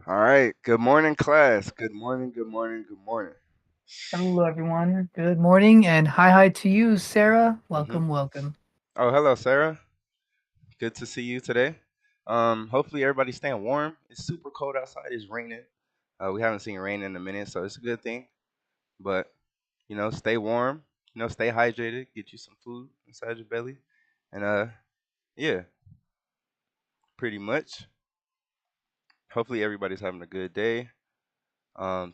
All right. Good morning, class. Good morning. Good morning. Good morning. Hello, everyone. Good morning, and hi to you, Sarah. hmm Welcome. Oh, hello, Sarah. Good to see you today. Hopefully everybody's staying warm. It's super cold outside. It's raining. We haven't seen rain in a minute, so it's a good thing. But stay warm. Stay hydrated. Get you some food inside your belly, and yeah, pretty much. Hopefully everybody's having a good day.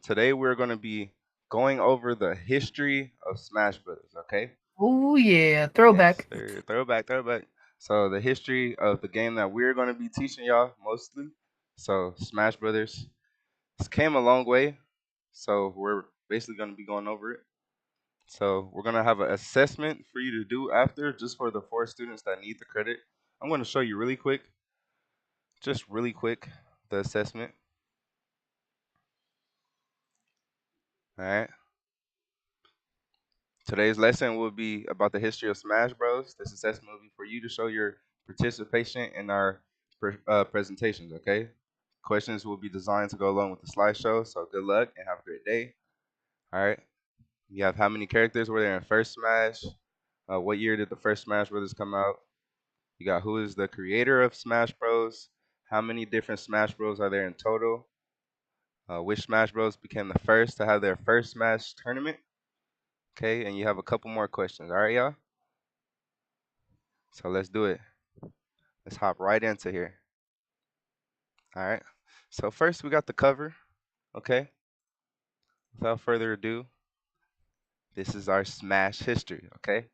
Today we're gonna be going over the history of Smash Brothers. Okay. Oh yeah, Yes, throwback. sir. Throwback, throwback. So the history of the game that we're going to be teaching y'all mostly. So Smash Brothers. It's came a long way. So we're basically going to be going over it. So we're gonna have an assessment for you to do after, just for the 4 students that need the credit. I'm gonna show you really quick, just really quick, the assessment. All right. Today's lesson will be about the history of Smash Bros. This assessment will be for you to show your participation in our presentations. Okay. Questions will be designed to go along with the slideshow. So good luck and have a great day. All right. You have how many characters were there in first Smash? What year did the first Smash Brothers come out? You got who is the creator of Smash Bros? How many different Smash Bros are there in total? Which Smash Bros became the first to have their first Smash tournament? Okay, and you have a couple more questions. All right, y'all? So let's do it. Let's hop right into here. All right. So first we got the cover. Okay. Without further ado, this is our Smash history. Okay.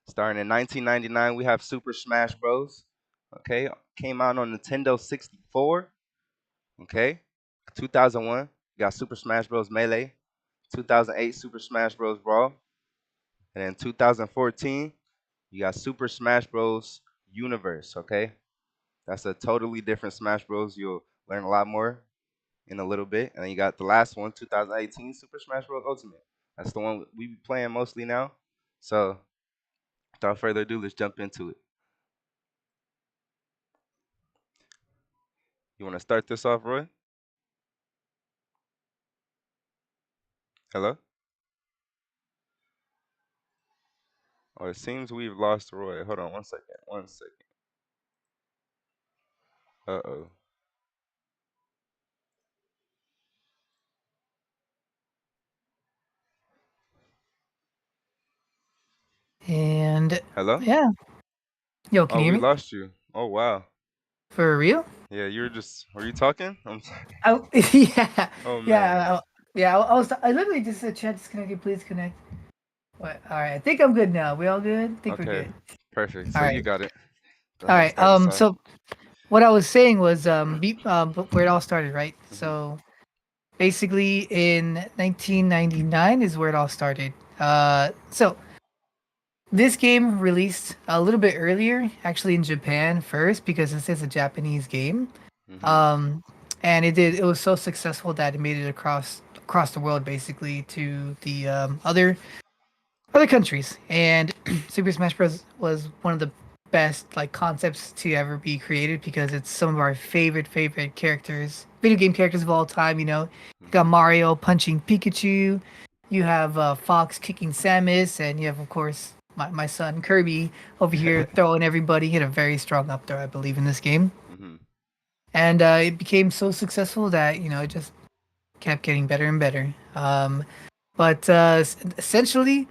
Starting in 1999, we have Super Smash Bros. Okay. Came out on Nintendo 64. Okay. 2001, you got Super Smash Bros. Melee. 2008, Super Smash Bros. Brawl. And then 2014, you got Super Smash Bros. Universe. Okay. That's a totally different Smash Bros. You'll learn a lot more in a little bit. And then you got the last one, 2018, Super Smash Bros. Ultimate. That's the one we be playing mostly now. So without further ado, let's jump into it. You want to start this off, Roy? Hello? Oh, it seems we've lost Roy. Hold on one second. One second. Uh-oh. And Hello? yeah, yo, can Oh, you we hear me? lost you. Oh, wow. For real? Yeah, you were just, were you talking? Oh, yeah, Oh, man. yeah, yeah. I literally just said chat disconnected. Please connect. What? All right, I think I'm good now. We all good? I think we're Okay, good. perfect. All So you right, got it. Go all ahead and right. start us off. So what I was saying was where it all started, right? Hmm. So basically, in 1999 is where it all started. So this game released a little bit earlier, actually in Japan first, because this is a Japanese game. Hmm. Um, and it was so successful that it made it across the world, basically, to the other countries. And Super Smash Bros. Was one of the best like concepts to ever be created because it's some of our favorite characters, video game characters of all time. You got Hmm. Mario punching Pikachu, you have Fox kicking Samus, and you have of course my son Kirby over here throwing everybody. He had a very strong up throw, I believe, in this game. Hmm. And it became so successful that it just kept getting better and better. But essentially,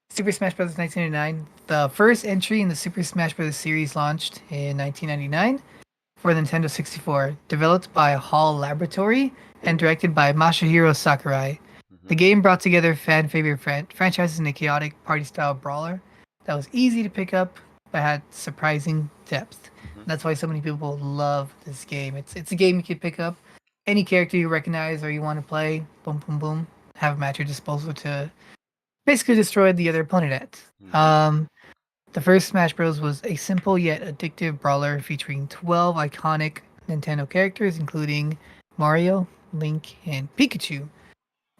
Super Smash Bros. 1999. The first entry in the Super Smash Bros. Series launched in 1999 for the Nintendo 64, developed by Hall Laboratory and directed by Masahiro Sakurai. The Hmm. game brought together fan favorite franchises in a chaotic party style brawler that was easy to pick up but had surprising depth. Hmm. That's why so many people love this game. It's a game you can pick up any character you recognize or you want to play. Boom, boom, boom. Have them at your disposal to basically destroy the other opponent at. Hmm. Um, the first Smash Bros. Was a simple yet addictive brawler featuring 12 iconic Nintendo characters, including Mario, Link, and Pikachu,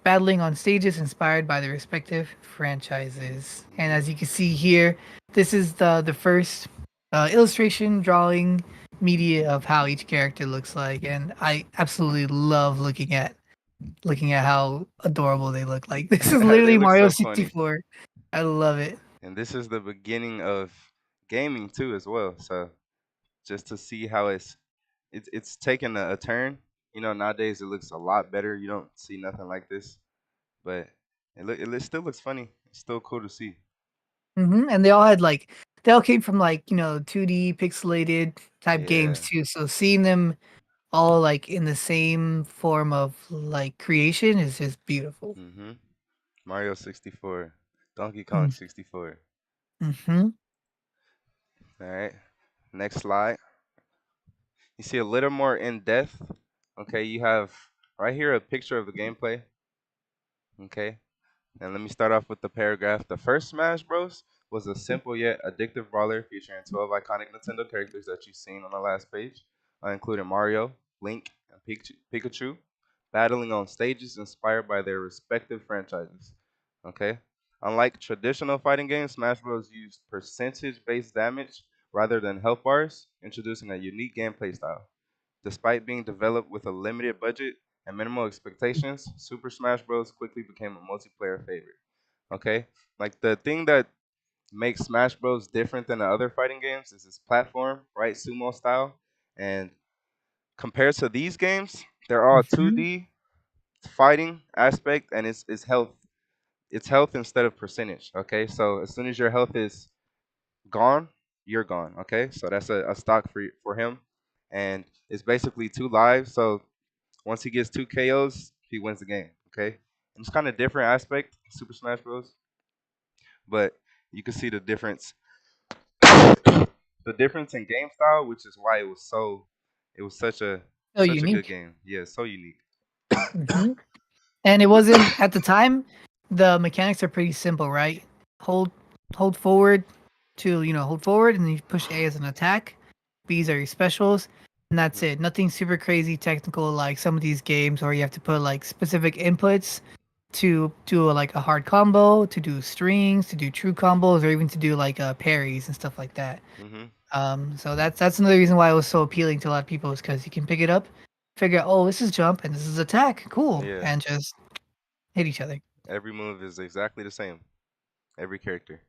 battling on stages inspired by their respective franchises. And Hmm. as you can see here, this is the first illustration drawing media of how each character looks like, and I absolutely love looking at how adorable they look. Like this is They literally look Mario so funny. 64. I love it. And this is the beginning of gaming too, as well. So just to see how it's taken a turn. Nowadays it looks a lot better. You don't see nothing like this, but still looks funny. It's still cool to see. And they all came from 2D pixelated type games Yeah. too. So seeing them all like in the same form of like creation is just beautiful. Hmm. Mario 64, Donkey Kong Mm, 64. Mm-hmm. All right. Next slide. You see a little more in depth. Okay, you have right here a picture of the gameplay. Okay, and let me start off with the paragraph. The first Smash Bros. Was a simple yet addictive brawler featuring 12 iconic Nintendo characters that you've seen on the last page, including Mario, Link, and Pikachu, battling on stages inspired by their respective franchises. Okay? Unlike traditional fighting games, Smash Bros. Used percentage based damage rather than health bars, introducing a unique gameplay style. Despite being developed with a limited budget and minimal expectations, Super Smash Bros. Quickly became a multiplayer favorite. Okay? Like the thing that makes Smash Bros. Different than the other fighting games is its platform, right? Sumo style. And compared to these games, they're all Hmm. 2D fighting aspect and it's health. It's health instead of percentage. Okay? So as soon as your health is gone, you're gone. Okay? So that's a stock for him. And it's basically two lives. So once he gets two KOs, he wins the game. Okay, and it's kind of different aspect Super Smash Bros. But you can see the difference, the difference in game style, which is why it was So such a good unique. game. Yeah, so unique. Hmm. And it wasn't at the time. The mechanics are pretty simple, right? Hold, hold forward to hold forward, and then you push A as an attack. B's are your specials, and that's Hmm. it. Nothing super crazy technical like some of these games where you have to put like specific inputs to do like a hard combo, to do strings, to do true combos, or even to do like parries and stuff like that. Hmm. So that's another reason why it was so appealing to a lot of people is because you can pick it up, figure out, oh, this is jump and this is attack, cool, Yeah, and just hit each other. every move is exactly the same. Every character,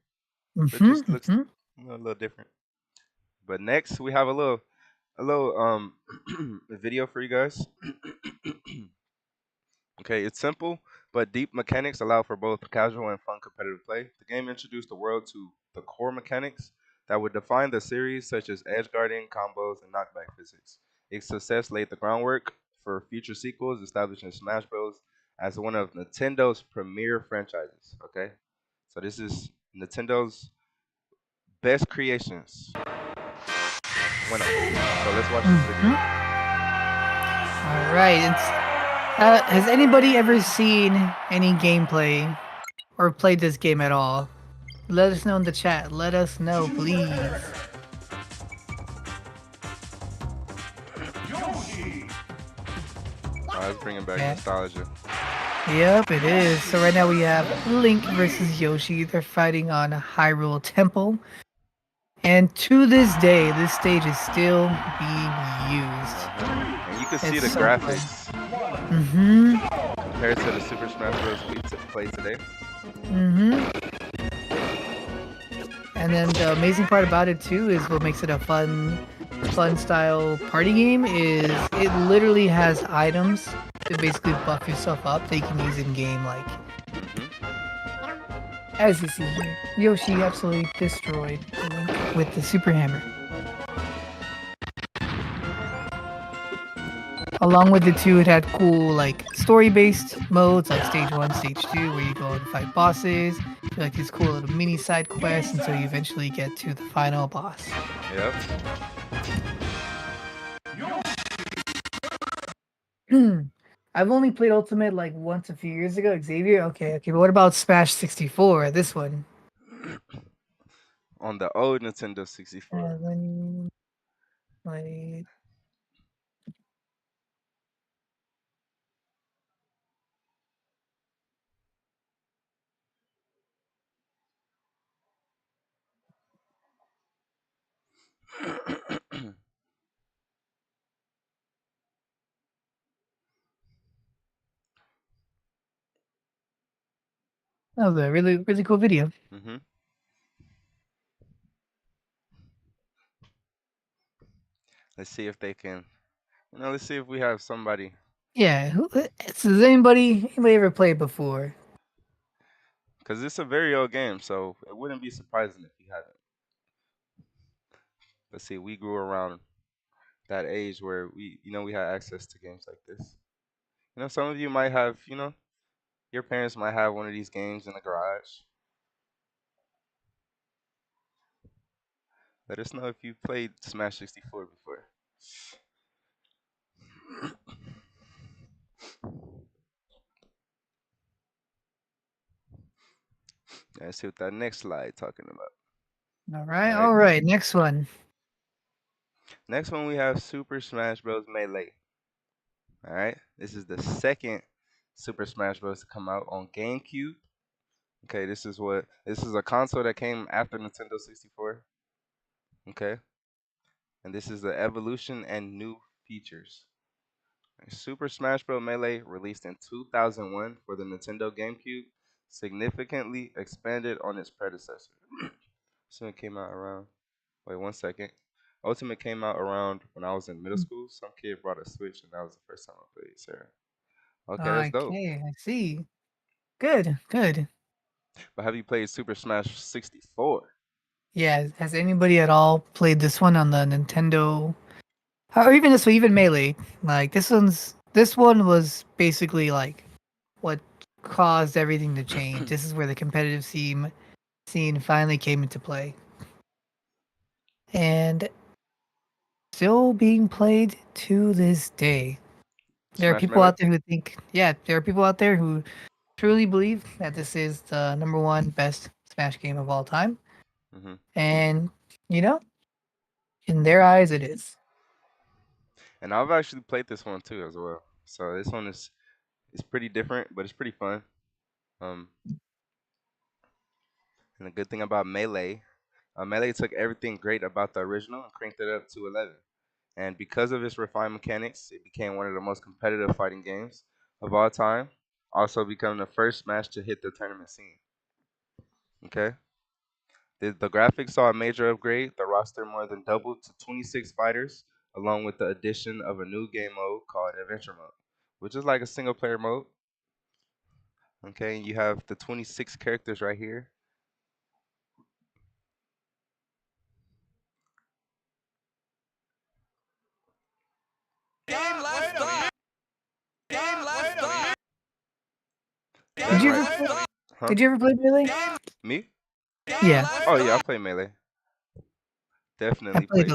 but Mm-hmm, just looks mm-hmm. a little different. But next we have a little video for you guys. Okay, it's simple, but deep mechanics allow for both casual and fun competitive play. The game introduced the world to the core mechanics that would define the series, such as edge guarding, combos, and knockback physics. Its success laid the groundwork for future sequels, establishing Smash Bros. As one of Nintendo's premier franchises. Okay, so this is Nintendo's best creations, one of them. So let's watch this video. Mm-hmm. All right. Has anybody ever seen any gameplay or played this game at all? Let us know in the chat. Let us know, please. It's bringing back Yeah. nostalgia. Yep, it is. So right now we have Link versus Yoshi. They're fighting on Hyrule Temple. And to this day, this stage is still being used. And you can see It's the so fun. graphics Mm-hmm. compared to the Super Smash Bros. Play today. Mm-hmm. And then the amazing part about it too is what makes it a fun style party game is it literally has items to basically buff yourself up that you can use in game. Like Hmm. as you see here, Yoshi absolutely destroyed Link with the super hammer. Along with it too, it had cool like story-based modes like stage one, stage two, where you go and fight bosses. Do like these cool little mini side quests until you eventually get to the final boss. Yep. I've only played Ultimate like once a few years ago. Xavier, okay, okay, but what about Smash 64? This one. On the old Nintendo 64. 7, 20. That was a really cool video. Hmm. Let's see if they can. Let's see if we have somebody. Yeah, does anybody ever played before? Because it's a very old game, so it wouldn't be surprising if you haven't. Let's see, we grew around that age where we had access to games like this. Some of you might have, your parents might have one of these games in the garage. Let us know if you played Smash 64 before. Let's see what that next slide talking about. All All right, right. all right. Next one. Next one we have Super Smash Bros. Melee. All right. This is the second Super Smash Bros. To come out on GameCube. Okay, this is a console that came after Nintendo 64. Okay, and this is the evolution and new features. Super Smash Bros. Melee, released in 2001 for the Nintendo GameCube, significantly expanded on its predecessor. So it came out around. Wait 1 second. Ultimate came out around when I was in middle school. Some kid brought a Switch, and that was the first time I played Sarah. Okay, that's dope. Okay, I see. Good, good. But have you played Super Smash 64? Yeah, has anybody at all played this one on the Nintendo? Or even this one, even Melee. Like this one was basically like what caused everything to change. This is where the competitive scene finally came into play. And still being played to this day. There are Smash people Melee? out there who think, yeah, there are people out there who truly believe that this is the number one best Smash game of all time. Hmm. And, you know, in their eyes, it is. And I've actually played this one too as well. So this one is it's pretty different, but it's pretty fun. Um, and the good thing about Melee, Melee took everything great about the original and cranked it up to 11. And because of its refined mechanics, it became one of the most competitive fighting games of all time. Also becoming the first Smash to hit the tournament scene. Okay, the graphics saw a major upgrade. The roster more than doubled to 26 fighters, along with the addition of a new game mode called Adventure Mode, which is like a single player mode. Okay, and you have the 26 characters right here. Did Then you right, ever play, huh? did you ever play Melee? Me? Yeah, Oh yeah, I play Melee. I Definitely played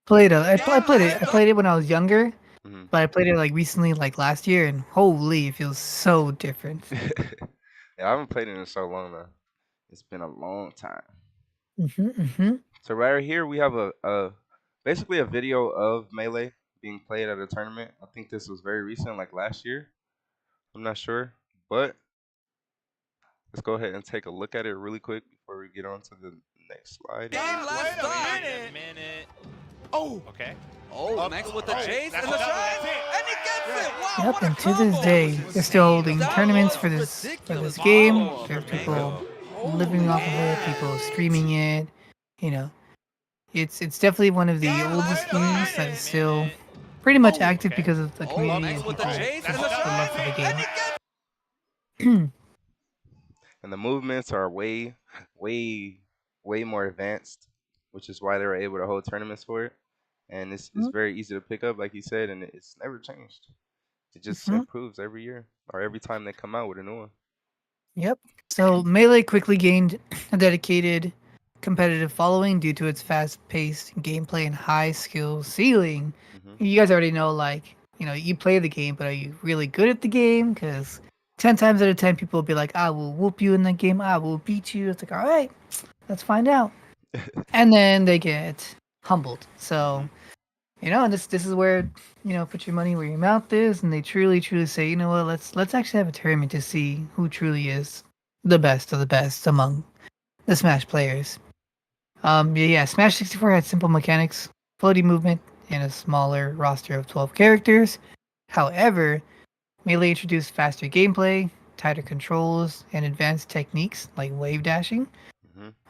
played a Melee. I played it. I played it when I was younger, Hmm. but I played it like recently, like last year, and holy, it feels so different. Yeah, I haven't played it in so long though. It's been a long time. Hmm. So right here we have a basically a video of Melee being played at a tournament. I think this was very recent, like last year. I'm not sure, but let's go ahead and take a look at it really quick before we get on to the next slide. Wait a minute. Oh, okay. Oh, next with the chase That's and the enough. shot, That's it. and he gets it. Wow, Yep, what a and to this combo! day, they're still holding That tournaments was for this ridiculous game. follow up There's from people Mango. living Holy off of it, people shit! streaming it. You know, it's definitely one of the oldest games that is Wait a still minute. pretty much Oh, active okay. because of the Oh, community next and with the people chase That's and just the enough. the love shot, for the That's it. and he game. gets And the movements are way, way more advanced, which is why they were able to hold tournaments for it. And it's very easy to pick up, like you said, and it's never changed. It just Hmm. improves every year or every time they come out with a new one. Yep. So Melee quickly gained a dedicated competitive following due to its fast-paced gameplay and high skill ceiling. Hmm. You guys already know, like, you play the game, but are you really good at the game? Because 10 times out of 10, people will be like, I will whoop you in the game, I will beat you. It's like, all right, let's find out. And then they get humbled. Hmm. So, and this is where, put your money where your mouth is, and they truly, truly say, you know what, let's actually have a tournament to see who truly is the best of the best among the Smash players. Yeah, Smash 64 had simple mechanics, floaty movement, and a smaller roster of 12 characters. However, Melee introduced faster gameplay, tighter controls, and advanced techniques like wave dashing,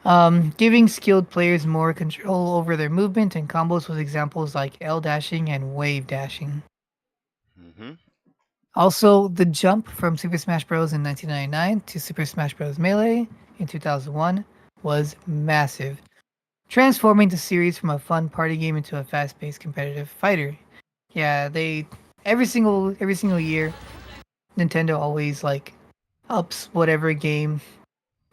Hmm. giving skilled players more control over their movement and combos with examples like L dashing and wave dashing. Hmm. Also, the jump from Super Smash Bros. In 1999 to Super Smash Bros. Melee in 2001 was massive, transforming the series from a fun party game into a fast-paced competitive fighter. Yeah, they every single year Nintendo always like ups whatever game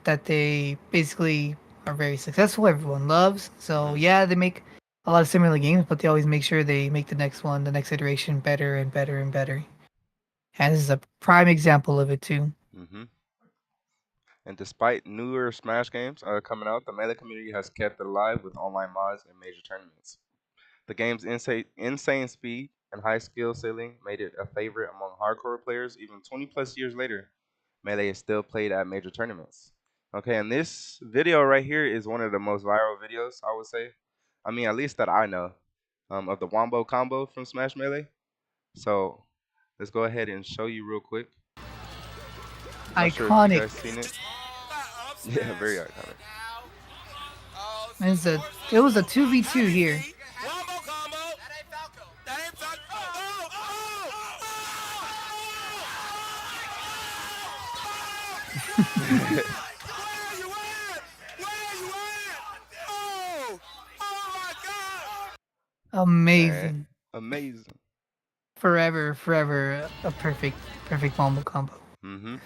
that they basically are very successful, everyone loves. So Hmm. yeah, they make a lot of similar games, but they always make sure they make the next one, the next iteration better and better and better. And this is a prime example of it too. Hmm. And despite newer Smash games coming out, the Melee community has kept it alive with online mods and major tournaments. The game's insane speed and high skill ceiling made it a favorite among hardcore players. Even 20 plus years later, Melee is still played at major tournaments. Okay, and this video right here is one of the most viral videos, I would say. I mean, at least that I know, of the Wombo combo from Smash Melee. So let's go ahead and show you real quick. Not sure if you Iconic. guys seen it. Yeah, very iconic. It was a 2v2 here. Wombo combo. That ain't Falco. That ain't Falco. Where you at? Where you at? Oh! Oh my God! Amazing. Man, amazing. Forever a perfect combo combo. Mhm.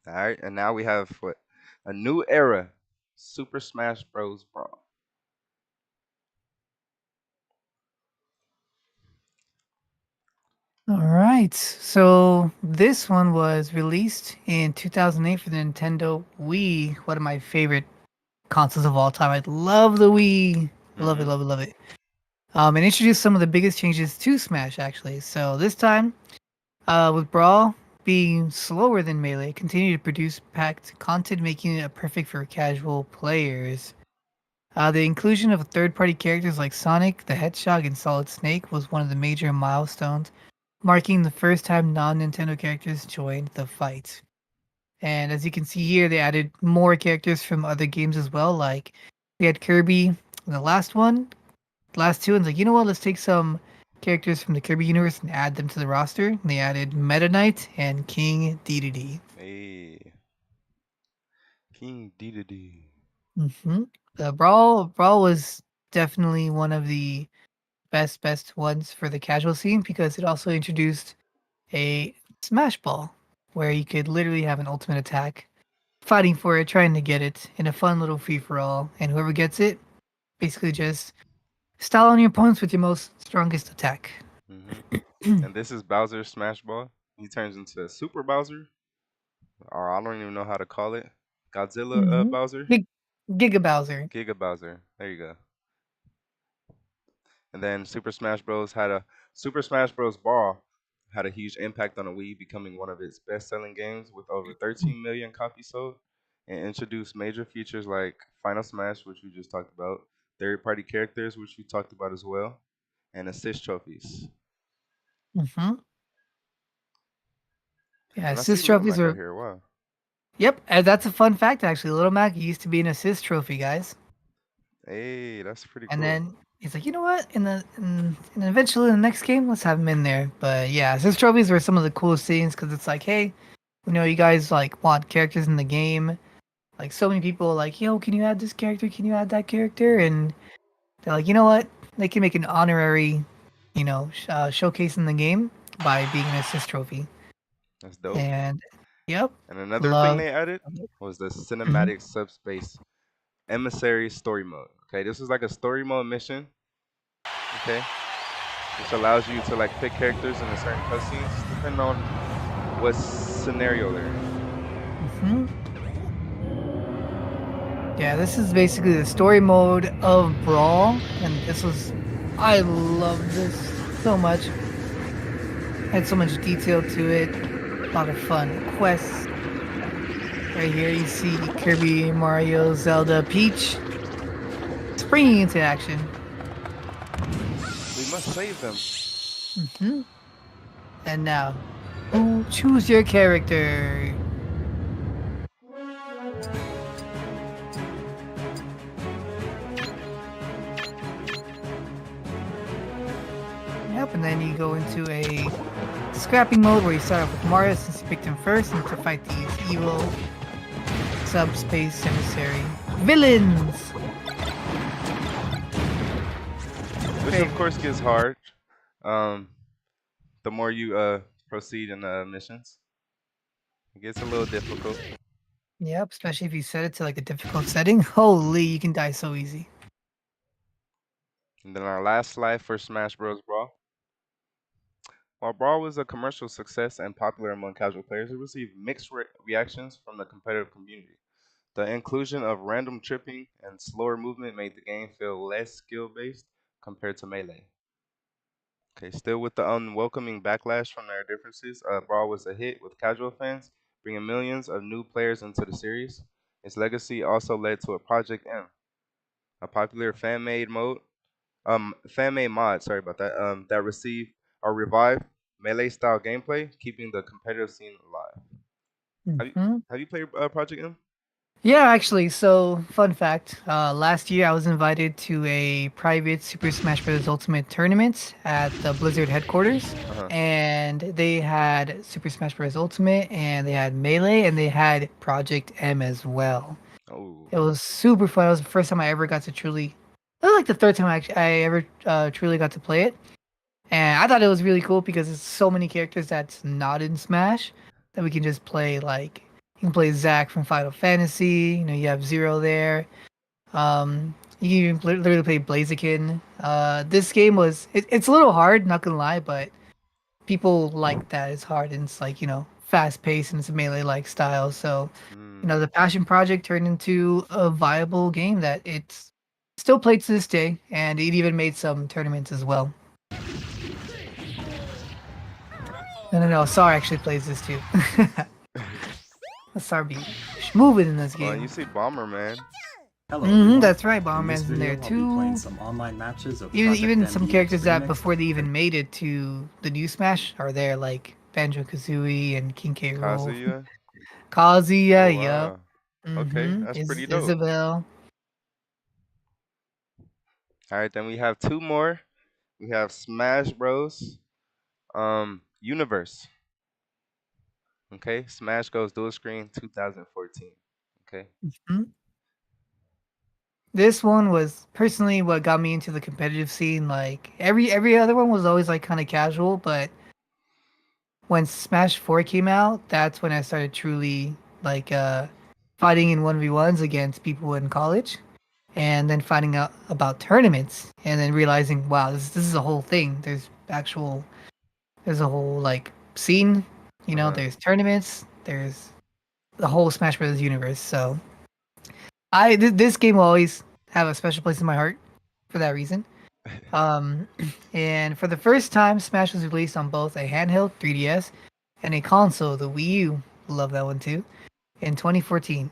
All right, and now we have what? A new era, Super Smash Bros. Brawl. All right. So this one was released in 2008 for the Nintendo Wii, one of my favorite consoles of all time. I love the Wii. Love it, Mhm. love it, love it. And introduced some of the biggest changes to Smash actually. So this time, with Brawl being slower than Melee, it continued to produce packed content, making it perfect for casual players. The inclusion of third-party characters like Sonic, the Hedgehog, and Solid Snake was one of the major milestones, marking the first time non-Nintendo characters joined the fight. And as you can see here, they added more characters from other games as well. Like we had Kirby in the last two, and like, you know what? Let's take some characters from the Kirby universe and add them to the roster. And they added Meta Knight and King Dedede. Hey, King Dedede. Mm-hmm. The Brawl was definitely one of the best ones for the casual scene because it also introduced a Smash Ball where you could literally have an ultimate attack, fighting for it, trying to get it in a fun little free for all, and whoever gets it basically just style on your opponents with your most strongest attack. Mhm. And this is Bowser's Smash Ball. He turns into Super Bowser, or I don't even know how to call it. Godzilla Mm-hmm. Bowser, Giga Bowser. Giga Bowser. There you go. And then Super Smash Bros. Brawl had a huge impact on the Wii, becoming one of its best-selling games with over 13 million copies sold, and introduced major features like Final Smash, which we just talked about, third-party characters, which we talked about as well, and assist trophies. Mm-hmm. Yeah, And I see assist Little trophies Mac out are. here. Wow. Yep, and that's a fun fact actually. Little Mac used to be an assist trophy, guys. Hey, that's pretty And cool. then he's like, you know what? And eventually in the next game, let's have him in there. But yeah, assist trophies were some of the coolest things because it's like, hey, we know you guys like want characters in the game. Like so many people are like, yo, can you add this character? Can you add that character? And they're like, you know what? They can make an honorary, showcase in the game by being an assist trophy. That's dope. And yep, And another thing love. they added was the cinematic subspace emissary story mode. Okay, this is like a story mode mission. Okay, which allows you to like pick characters in a certain cutscenes depending on what scenario they're in. hmm Yeah, this is basically the story mode of Brawl, and I love this so much. Had so much detail to it, a lot of fun quests. Right here, you see Kirby, Mario, Zelda, Peach springing into action. We must save them. hmm And now, choose your character. Yep, and then you go into a scrapping mode where you start off with Mario since you picked him first and to fight these evil subspace emissary villains. Which Great. of course gets hard. Um, the more you proceed in the missions, it gets a little difficult. Yep, especially if you set it to like a difficult setting. Holy, you can die so easy. And then our last life for Smash Bros. Brawl. While Brawl was a commercial success and popular among casual players, it received mixed reactions from the competitive community. The inclusion of random tripping and slower movement made the game feel less skill based compared to Melee. Okay, still with the unwelcoming backlash from their differences, Brawl was a hit with casual fans, bringing millions of new players into the series. Its legacy also led to a Project M, a popular fan-made mod. Sorry about that. That received or revived melee-style gameplay, keeping the competitive scene alive. Have you Mhm. have you played Project M? Yeah, actually, so fun fact. Last year I was invited to a private Super Smash Bros. Ultimate tournament at the Blizzard headquarters. Uh huh. And they had Super Smash Bros. Ultimate and they had Melee and they had Project M as well. Oh. It was super fun. It was the first time I ever got to truly, it was like the third time I ever truly got to play it. And I thought it was really cool because there's so many characters that's not in Smash that we can just play. Like you can play Zack from Final Fantasy. You know, you have Zero there. You can even literally play Blaziken. This game it's a little hard, not gonna lie, but people like that it's hard and it's like fast paced and it's a melee like style. So Mm. the passion project turned into a viable game that it's still played to this day, and it even made some tournaments as well. No, Sar actually plays this too. Sar be moving in this Oh, and you game. see Bomber Man. Hello everyone. That's right, In this Bomberman's in there video, I'll be playing too. some online matches of Project Even some MU's characters that remix. before they even made it to the new Smash are there, like Banjo Kazooie and King K. Rool. Kazuya. Kazuya, Oh yup. wow. Okay, that's pretty dope. Isabel. All right, then we have two more. We have Smash Bros. Universe. Okay, Smash Goes Dual Screen 2014. Okay. Mhm. This one was personally what got me into the competitive scene. Like every other one was always like kind of casual, but when Smash 4 came out, that's when I started truly like fighting in 1v1s against people in college and then finding out about tournaments and then realizing, wow, this is a whole thing. There's a whole like scene, Uh huh. there's tournaments, there's the whole Smash Bros. Universe. So this game will always have a special place in my heart for that reason. Um, and for the first time, Smash was released on both a handheld 3DS and a console, the Wii U. Love that one too. In 2014,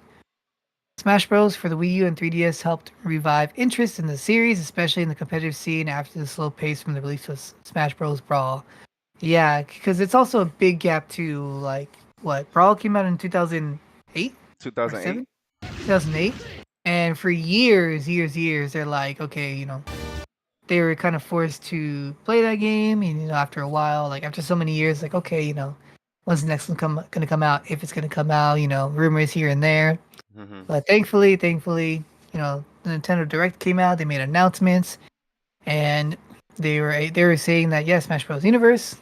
Smash Bros. For the Wii U and 3DS helped revive interest in the series, especially in the competitive scene after the slow pace from the release of Smash Bros. Brawl. Yeah, because it's also a big gap to like what Brawl came out in 2008 or 2008. 7, 2008, and for years, they're like, okay, they were kind of forced to play that game, and after a while, like after so many years, like okay, when's the next one gonna come out? If it's gonna come out, rumors here and there. Mhm. But thankfully, the Nintendo Direct came out. They made announcements, and they were saying that yes, Smash Bros. Universe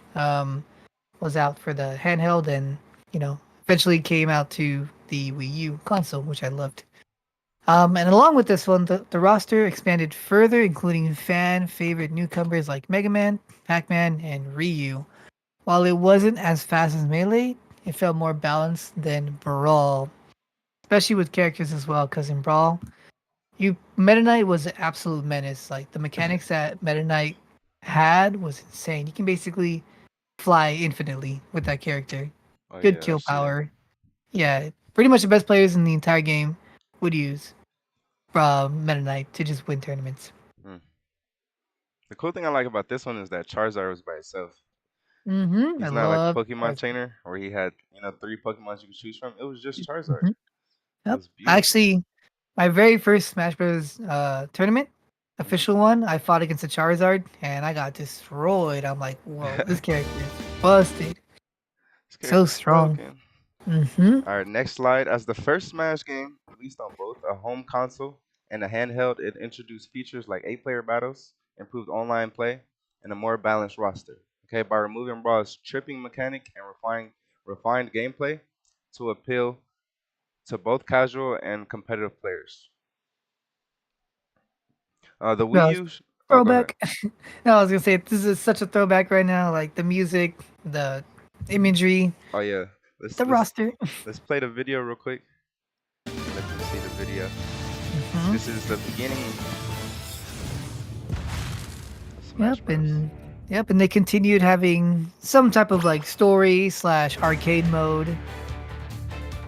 was out for the handheld, and eventually came out to the Wii U console, which I loved. And along with this one, the roster expanded further, including fan favorite newcomers like Mega Man, Pac Man, and Ryu. While it wasn't as fast as Melee, it felt more balanced than Brawl, especially with characters as well. Because in Brawl, Meta Knight was an absolute menace. Like the mechanics that Meta Knight had was insane. You can basically fly infinitely with that character. Oh Good yeah, kill that's true. power. Yeah, pretty much the best players in the entire game would use Meta Knight to just win tournaments. Hmm. The cool thing I like about this one is that Charizard was by itself. I He's not like a love Pokemon Charizard. trainer where he had three Pokemons you could choose from. It was just Charizard. Mhm. It Yep. was beautiful. Actually, my very first Smash Bros. Tournament, Hmm. official one, I fought against a Charizard and I got destroyed. I'm like, whoa, this character is busted. This So character's strong. broken. Mm-hmm. All right, next slide. As the first Smash game released on both a home console and a handheld, it introduced features like 8-player battles, improved online play, and a more balanced roster. Okay, by removing Brawl's tripping mechanic and refined gameplay to appeal to both casual and competitive players. The Wii Well, U. Oh, go ahead. Throwback. No, I was gonna say this is such a throwback right now. Like the music, the imagery, Oh yeah. Let's the let's roster. let's play the video real quick. Let them see the video. Mhm. This is the beginning of Smash Yep, Bros. and they continued having some type of like story slash arcade mode,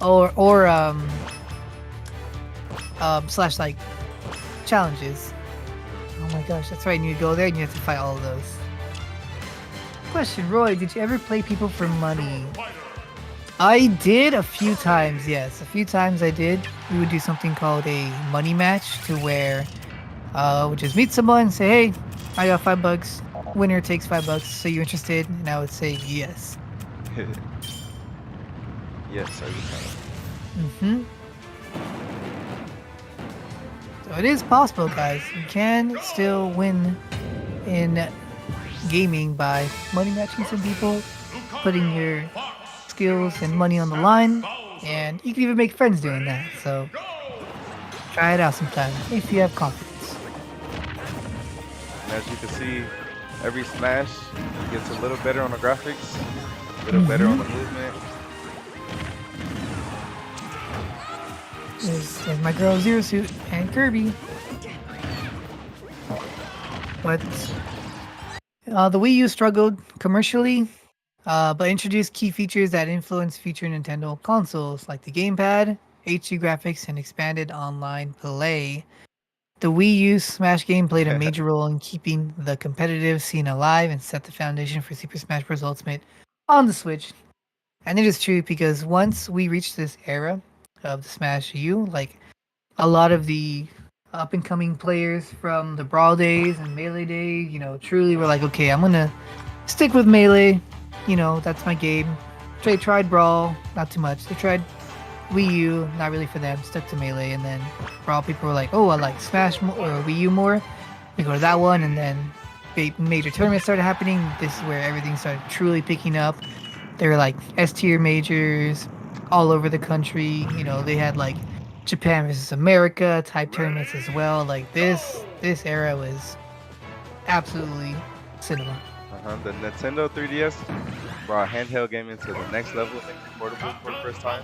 or slash like challenges. Oh my gosh, that's right. You go there and you have to fight all of those. Question, Roy, did you ever play people for money? I did a few times, yes. A few times I did. We would do something called a money match to where would just meet someone, say, hey, I got $5. Winner takes $5. So you interested? And I would say yes. Yes, every time. Mm-hmm. So it is possible, guys. You can still win in gaming by money matching some people, putting your skills and money on the line, and you can even make friends doing that. So try it out sometime if you have confidence. And as you can see, every smash gets a little better on the graphics, a little better on the movement. There's my girl Zero Suit and Kirby. But the Wii U struggled commercially, but introduced key features that influenced future Nintendo consoles, like the gamepad, HD graphics, and expanded online play. The Wii U Smash game played a major role in keeping the competitive scene alive and set the foundation for Super Smash Bros. Ultimate on the Switch. And it is true because once we reached this era of the Smash U, like a lot of the up and coming players from the Brawl days and Melee days, truly were like, okay, I'm gonna stick with Melee. That's my game. They tried Brawl, not too much. They tried Wii U, not really for them. Stuck to Melee, and then Brawl people were like, oh, I like Smash or Wii U more. We go to that one, and then major tournaments started happening. This is where everything started truly picking up. There were like S tier majors all over the country. They had like Japan versus America type tournaments as well. Like this era was absolutely cinema. The Nintendo 3DS brought handheld gaming to the next level, making portable for the first time.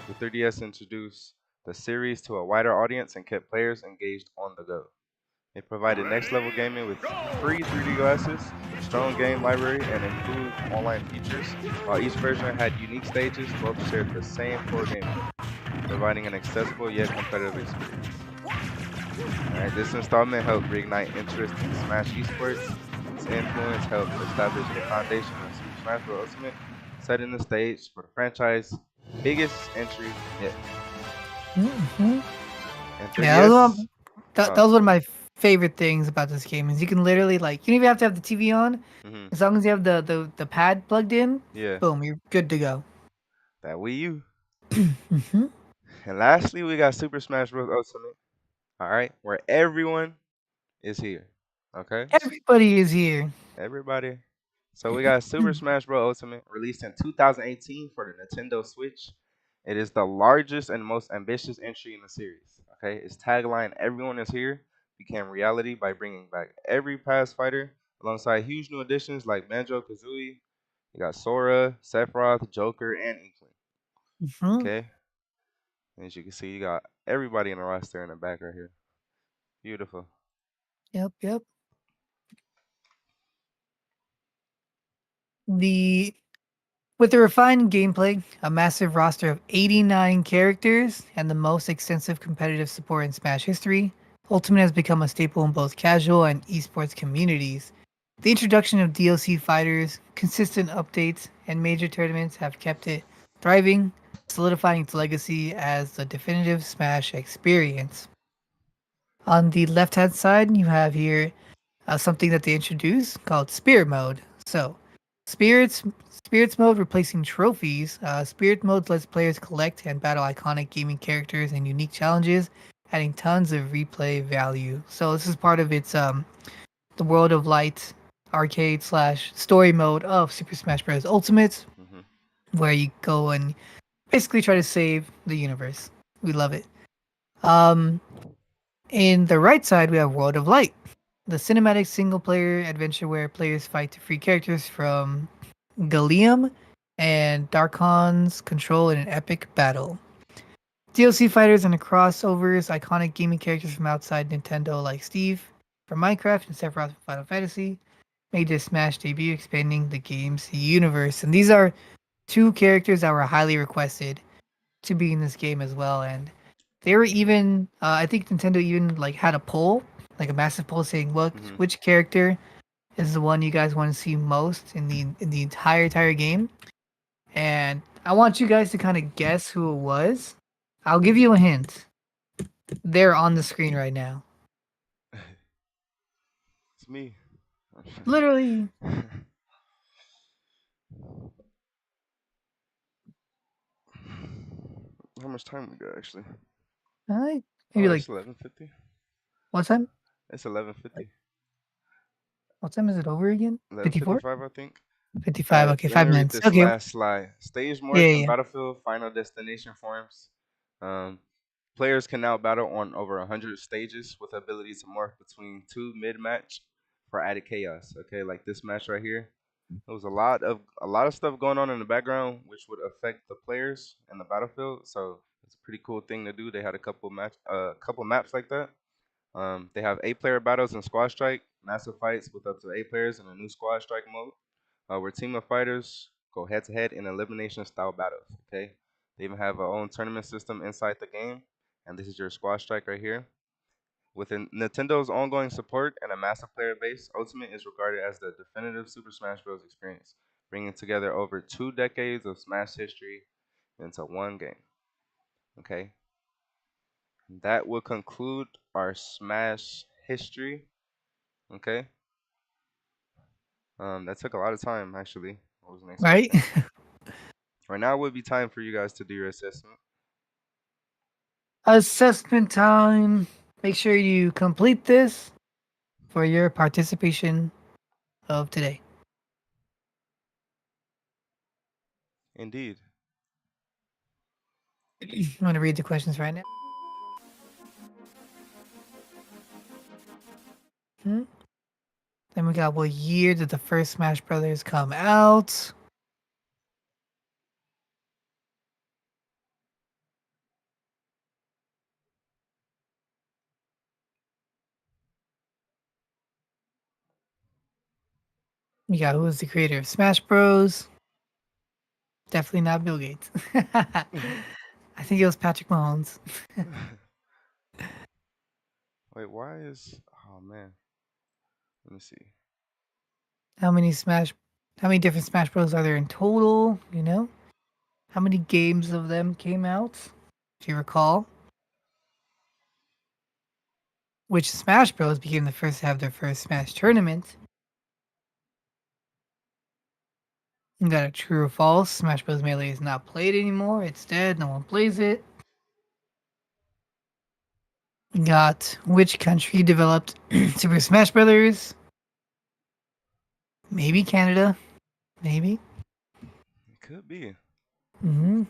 The 3DS introduced the series to a wider audience and kept players engaged on the go. It provided next level gaming with free 3D glasses, strong game library, and improved online features, while each version had unique stages. Both shared the same core gameplay, providing an accessible yet competitive experience. Alright, this installment helped reignite interest in Smash esports. Its influence helped establish the foundation of Super Smash Bros. Ultimate, setting the stage for the franchise's biggest entry yet. Mm-hmm. And Yeah, that was, 3DS, that was one of my favorite things about this game is you can literally like you don't even have to have the TV on. As long as you have the pad plugged in, yeah, boom, you're good to go. that Wii U. Mm-hmm. And lastly, we got Super Smash Bros. Ultimate. All right, where everyone is here. Okay, Everybody is here. everybody. So we got Super Smash Bros. Ultimate, released in 2018 for the Nintendo Switch. It is the largest and most ambitious entry in the series. Okay, its tagline "Everyone is here" became reality by bringing back every past fighter alongside huge new additions like Banjo Kazooie. You got Sora, Sephiroth, Joker, and Inkling. Mm-hmm. Okay, as you can see, you got everybody in the roster in the back right here. Beautiful. Yep. The With the refined gameplay, a massive roster of 89 characters, and the most extensive competitive support in Smash history, Ultimate has become a staple in both casual and esports communities. The introduction of DLC fighters, consistent updates, and major tournaments have kept it thriving, solidifying its legacy as the definitive Smash experience. On the left hand side, you have here something that they introduced called Spirit Mode. So, Spirits Spirits Mode replacing trophies. Spirit Mode lets players collect and battle iconic gaming characters and unique challenges, adding tons of replay value. So this is part of its the World of Light arcade slash story mode of Super Smash Bros. Ultimate, Hmm. where you go and basically try to save the universe. We love it. Um, in the right side, we have World of Light. the cinematic single-player adventure where players fight to free characters from Gallium and Darkon's control in an epic battle. DLC fighters and the crossovers, iconic gaming characters from outside Nintendo like Steve from Minecraft and Sephiroth from Final Fantasy made their Smash debut, expanding the game's universe. And these are two characters that were highly requested to be in this game as well. And they were even, I think Nintendo even like had a poll, like a massive poll saying, "What Hmm. which character is the one you guys want to see most in the entire game?" And I want you guys to kind of guess who it was. I'll give you a hint. They're on the screen right now. It's me. Literally. How much time we got actually? Maybe Oh, like it's 11:50. what time? It's 11:50. What time is it over again? 54? 11:55, I think. All 55. right, Okay, let me 5 read minutes. this Okay. last slide. Stage Yeah, marks yeah, in yeah. Battlefield Final Destination forums. Um, Players can now battle on over 100 stages with the ability to morph between two mid-match for added chaos. Okay, like this match right here. There was a lot of stuff going on in the background, which would affect the players and the battlefield. So it's a pretty cool thing to do. They had a couple maps like that. They have 8-player battles in Squad Strike, massive fights with up to 8 players in a new Squad Strike mode, where team of fighters go head to head in elimination style battles. Okay, they even have our own tournament system inside the game, and this is your Squad Strike right here. Within Nintendo's ongoing support and a massive player base, Ultimate is regarded as the definitive Super Smash Bros. Experience, bringing together over 2 decades of Smash history into one game. Okay, that will conclude our Smash history. Okay, that took a lot of time actually. I wasn't Right? expecting. Right now would be time for you guys to do your assessment. Assessment time. Make sure you complete this for your participation of today. Indeed. I'm going to read the questions right now. Hmm? Then we got what year did the first Smash Brothers come out? We got who was the creator of Smash Bros? Definitely not Bill Gates. I think it was Patrick Mahomes. Wait, why is? Oh man, let me see. How many Smash? How many different Smash Bros are there in total? You know, how many games of them came out? Do you recall? Which Smash Bros became the first to have their first Smash tournament? You got a true or false? Smash Bros Melee is not played anymore. It's dead. No one plays it. You got which country developed Super Smash Brothers? Maybe Canada. Maybe. It could be.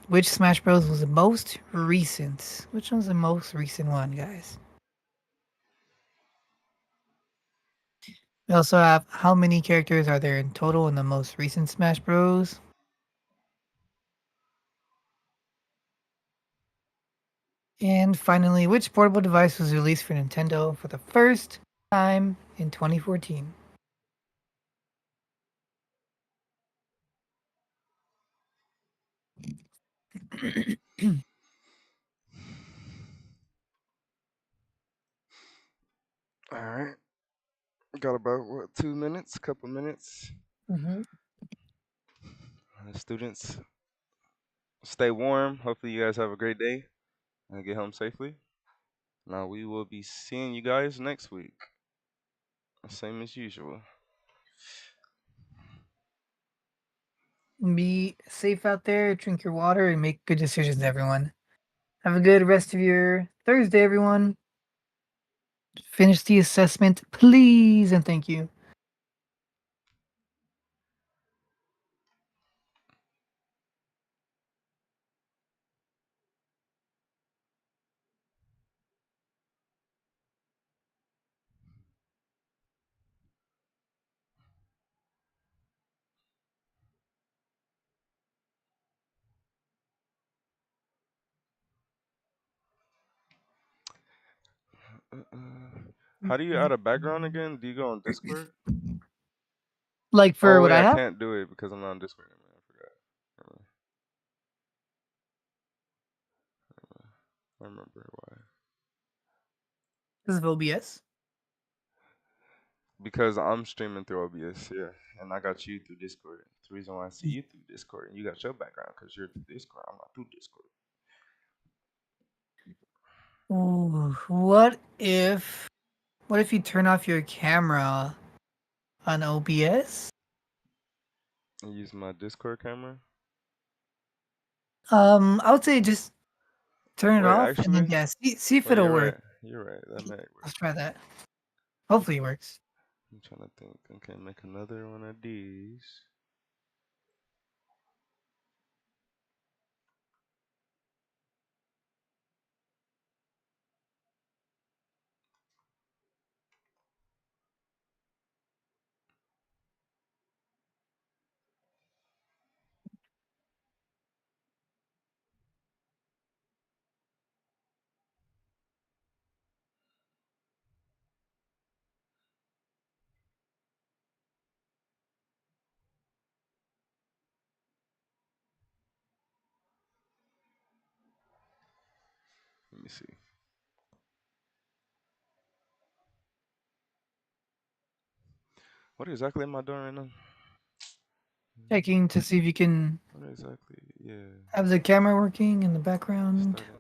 Which Smash Bros was the most recent? Which one's the most recent one, guys? We also have how many characters are there in total in the most recent Smash Bros? And finally, which portable device was released for Nintendo for the first time in 2014? All right. Got about what 2 minutes? Couple minutes. Mhm. Students, stay warm. Hopefully, you guys have a great day and get home safely. Now we will be seeing you guys next week. Same as usual. Be safe out there, drink your water, and make good decisions, everyone. Have a good rest of your Thursday, everyone. Finish the assessment, please, and thank you. How do you add a background again? Do you go on Discord? Like for Oh what wait, I I have? can't do it because I'm not on Discord anymore. I forgot. I remember why. Because of OBS. Because I'm streaming through OBS, yeah, and I got you through Discord. It's the reason why I see you through Discord, and you got your background because you're through Discord. I'm not through Discord. Ooh, what if you turn off your camera on OBS? And use my Discord camera. I would say just turn it Wait, off and then actually, yeah, see if wait, it'll you're work. right. You're right. That might work. Let's try that. Hopefully it works. I'm trying to think. Okay, make another one of these. Let me see. What exactly am I doing right now? Checking to see if you can What exactly? Yeah. have the camera working in the background. Starting.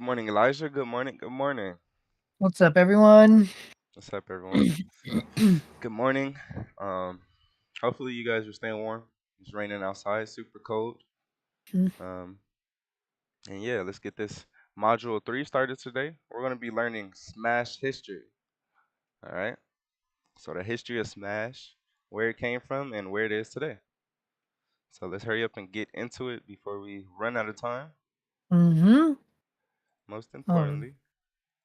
Good morning, Elijah. Good morning. Good morning. What's up, everyone? What's up, everyone? Good morning. Um, Hopefully you guys are staying warm. It's raining outside, super cold. Um, and yeah, let's get this module 3 started today. We're gonna be learning Smash history. All right. So the history of Smash, where it came from, and where it is today. So let's hurry up and get into it before we run out of time. Mm-hmm. Most Oh, importantly.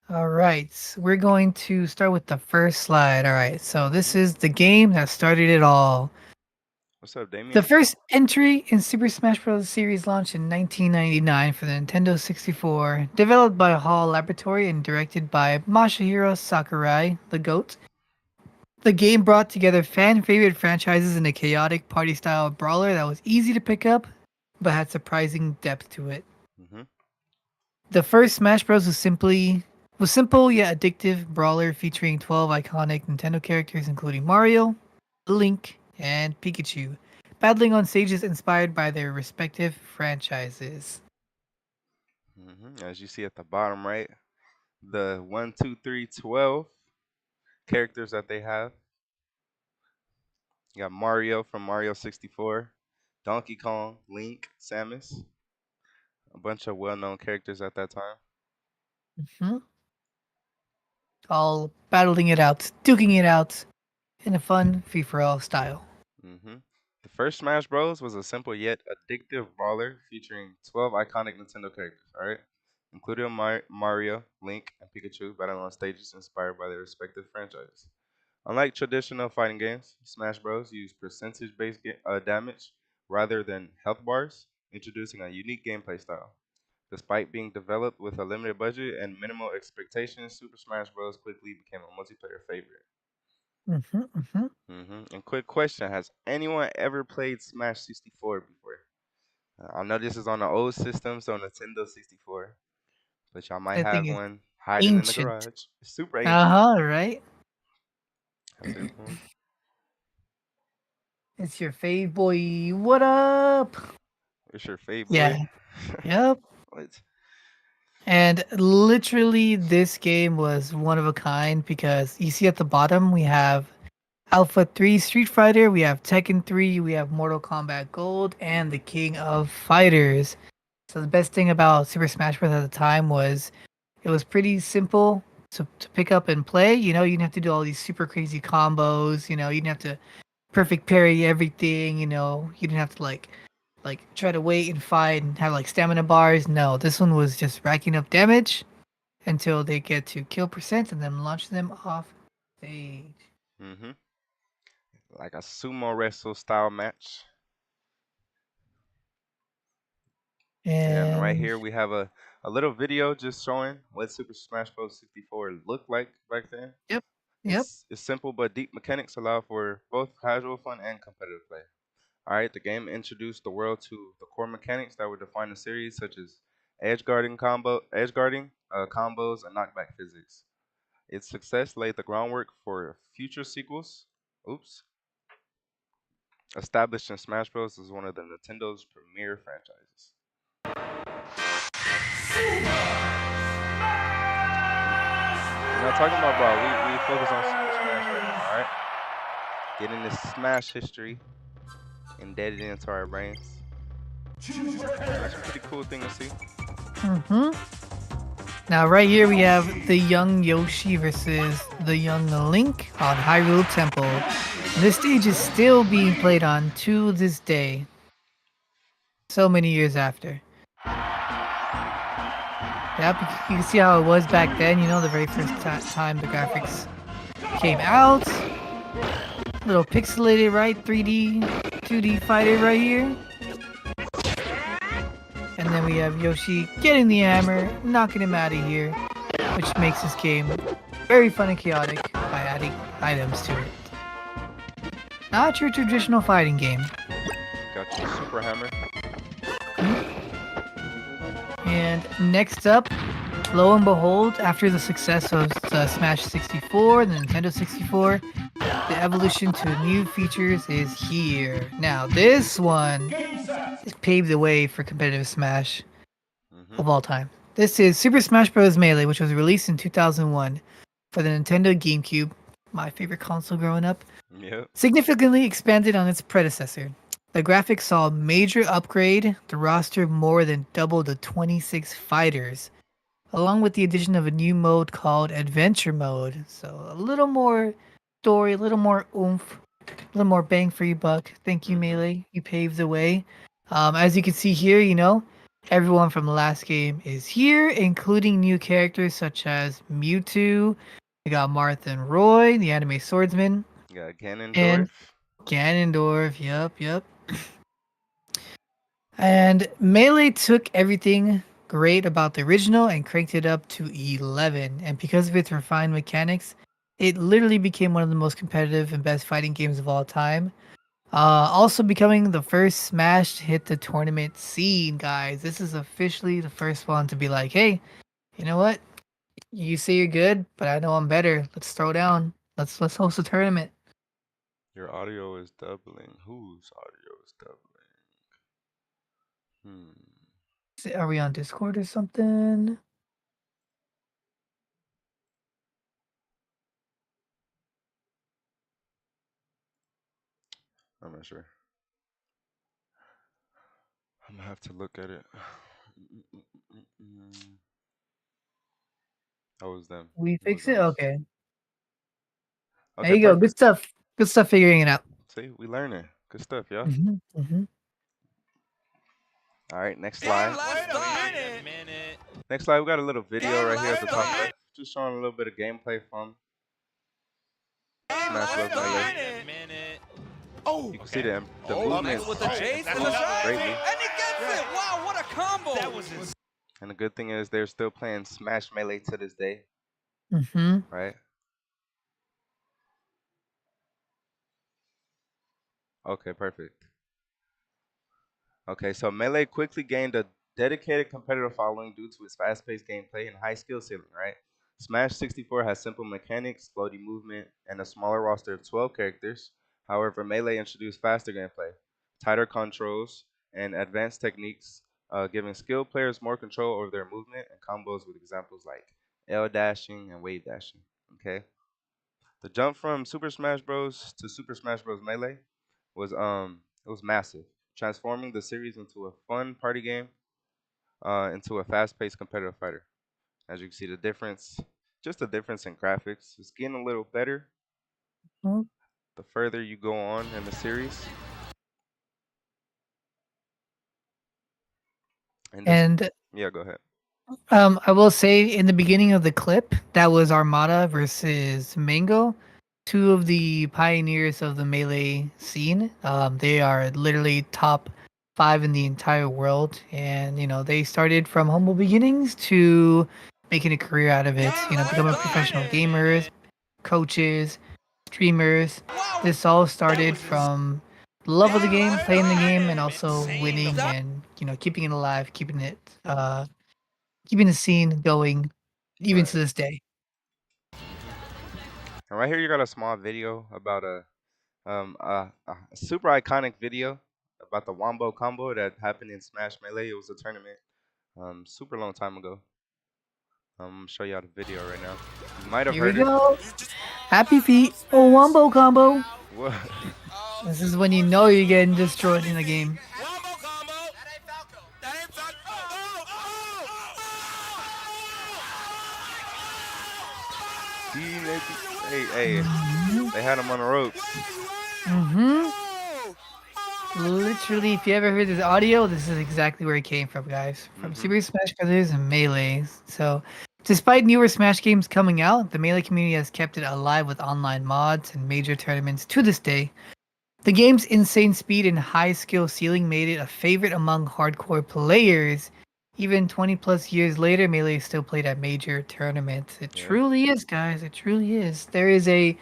all right. We're going to start with the first slide. All right. So this Hmm. is the game that started it all. What's up, The Damien? first entry in Super Smash Bros. Series launched in 1999 for the Nintendo 64, developed by Hall Laboratory and directed by Masahiro Sakurai, the GOAT. The game brought together fan favorite franchises in a chaotic party style brawler that was easy to pick up, but had surprising depth to it. Hmm. The first Smash Bros. Was simple yet addictive brawler featuring 12 iconic Nintendo characters including Mario, Link, and Pikachu, battling on stages inspired by their respective franchises. As you see at the bottom right, the 1, 2, 3, 12 characters that they have. You got Mario from Mario 64, Donkey Kong, Link, Samus, a bunch of well-known characters at that time. Mhm. All battling it out, duking it out in a fun free-for-all style. hmm The first Smash Bros. Was a simple yet addictive brawler featuring 12 iconic Nintendo characters, alright? Including Mario, Link, and Pikachu battling on stages inspired by their respective franchises. Unlike traditional fighting games, Smash Bros. Use percentage-based damage rather than health bars, introducing a unique gameplay style. Despite being developed with a limited budget and minimal expectations, Super Smash Bros. Quickly became a multiplayer favorite. Mm-hmm, mm-hmm. And quick question: has anyone ever played Smash 64 before? I know this is on the old system, so Nintendo 64, but y'all might I think have it's one hiding in the ancient. garage. It's super ancient. Uh-huh, right? That's it. It's your fave boy. What up? It's your fave boy. Yeah. Yep. What? And literally, this game was one of a kind because you see at the bottom we have Alpha 3 Street Fighter, we have Tekken 3, we have Mortal Kombat Gold, and the King of Fighters. So the best thing about Super Smash Bros. At the time was it was pretty simple to pick up and play. You know, you didn't have to do all these super crazy combos. You know, you didn't have to perfect parry everything. You know, you didn't have to like try to wait and fight and have like stamina bars. No, this one was just racking up damage until they get to kill percent and then launch them off stage. hmm Like a sumo wrestle style match. And right And here we have a little video just showing what Super Smash Bros. 64 looked like back then. yep, yep. It's simple but deep mechanics allow for both casual fun and competitive play. All right, the game introduced the world to the core mechanics that would define the series, such as edge guarding, combos, and knockback physics. Its success laid the groundwork for future sequels. Oops, established in Smash Bros. As one of the Nintendo's premier franchises. We're not talking about Brawl. We focus on Super Smash right now. All right, getting this Smash history embedded into our brains. That's a pretty cool thing to see. Mm-hmm. Now, right here we have the young Yoshi versus the young Link on Hyrule Temple. And this stage is still being played on to this day. So many years after. Yep, you can see how it was back then, you know, the very first time the graphics came out. Little pixelated, right? 3D, 2D fighter right here. And then we have Yoshi getting the hammer, knocking him out of here, which makes this game very fun and chaotic by adding items to it. Not your traditional fighting game. Got your Super Hammer. And next up, lo and behold, after the success of Smash 64 and the Nintendo 64, the evolution to new features is here. Now, this one has paved the way for competitive Smash hmm of all time. This is Super Smash Bros. Melee, which was released in 2001 for the Nintendo GameCube, my favorite console growing up. Yep. Significantly expanded on its predecessor. The graphics saw a major upgrade, the roster more than doubled to 26 fighters, along with the addition of a new mode called Adventure Mode. So a little more story, a little more oomph, a little more bang for your buck. Thank you, Melee. You paved the way. As you can see here, everyone from the last game is here, including new characters such as Mewtwo. We got Martha and Roy, the anime swordsman, Got Ganondorf. and Ganondorf. Yep. And Melee took everything great about the original and cranked it up to 11. And because of its refined mechanics, it literally became one of the most competitive and best fighting games of all time. Also becoming the first Smash to hit the tournament scene, guys. This is officially the first one to be like, hey, you know what? You say you're good, but I know I'm better. Let's throw down. Let's host a tournament. Your audio is doubling. Whose audio is doubling? Are we on Discord or something? I'm not sure. I'm gonna have to look at it. That was them. We It was fix it? us. Okay. There Okay, you go. Good perfect. stuff. Good stuff figuring it out. See, we learning. Good stuff, y'all. Mm-hmm. All right, next slide. Wait a minute. Next slide, we got a little video right here at the top left, just showing a little bit of gameplay from Smash Bros. Melee. Oh, You can see the Oh, movement Michael with the J's to the greatly. And he gets it. Wow, what a combo. that was his. And the good thing is they're still playing Smash Melee to this day, Mm-hmm. right? Okay, perfect. Okay, so Melee quickly gained a dedicated competitive following due to its fast-paced gameplay and high skill ceiling, right? Smash 64 has simple mechanics, floaty movement, and a smaller roster of 12 characters. However, Melee introduced faster gameplay, tighter controls, and advanced techniques, giving skilled players more control over their movement and combos with examples like L dashing and wave dashing. Okay, the jump from Super Smash Bros. To Super Smash Bros. Melee was massive, transforming the series into a fun party game, into a fast-paced competitive fighter. As you can see, the difference, just the difference in graphics, it's getting a little better the further you go on in the series. And yeah, go ahead. I will say in the beginning of the clip, that was Armada versus Mango, two of the pioneers of the melee scene. They are literally top 5 in the entire world, and they started from humble beginnings to making a career out of it. Becoming professional gamers, coaches, streamers. This all started from the love of the game, playing the game, and also winning and keeping it alive, keeping the scene going even Right. to this day. And right here, you got a small video about a super iconic video about the Wombo combo that happened in Smash Melee. It was a tournament super long time ago. I'm gonna show y'all the video right now. You might have Here we heard it. go. Happy feet. Oh, wombo combo. What? This is when you know you're getting destroyed in the game. Wombo combo. That ain't Falco. That ain't Falco. Hey, they had him on the ropes. Mm-hmm. Literally, if you ever heard this audio, this is exactly where it came from, guys. From Super Smash Bros. And Melee. So, despite newer Smash games coming out, the Melee community has kept it alive with online mods and major tournaments to this day. The game's insane speed and high skill ceiling made it a favorite among hardcore players. Even 20 plus years later, Melee is still played at major tournaments. It truly is, guys. It truly is. There is a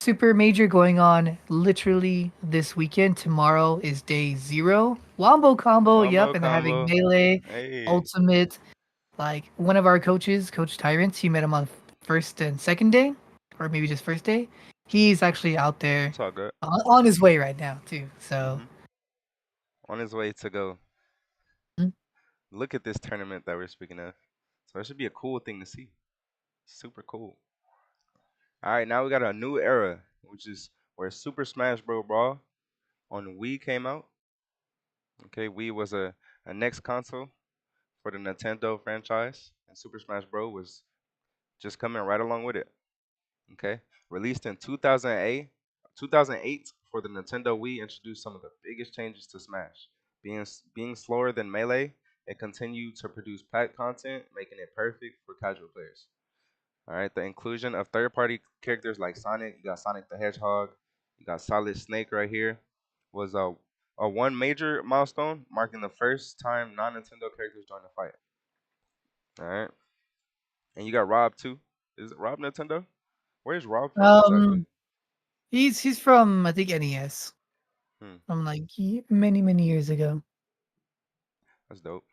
super major going on literally this weekend. Tomorrow is day 0. Wombo combo, yep, and they're having Melee, Ultimate. Like one of our coaches, Coach Tyrants, he met him on first and second day, or maybe just first day. He's actually out there It's all good. on his way right now too. So on his way to go. Mhm. Look at this tournament that we're speaking of. So it should be a cool thing to see. Super cool. All right, now we got a new era, which is where Super Smash Bros. Brawl on Wii came out. Okay, Wii was a next console for the Nintendo franchise, and Super Smash Bros. Was just coming right along with it. Okay, released in 2008 for the Nintendo Wii, introduced some of the biggest changes to Smash. Being slower than Melee, it continued to produce packed content, making it perfect for casual players. All right, the inclusion of third-party characters like Sonic, you got Sonic the Hedgehog, you got Solid Snake right here, was a one major milestone, marking the first time non-Nintendo characters joined the fight. All right, and you got Rob too. Is it Rob Nintendo? Where's Rob from exactly? Um, he's from I think NES Hmm, from like many years ago. that's dope.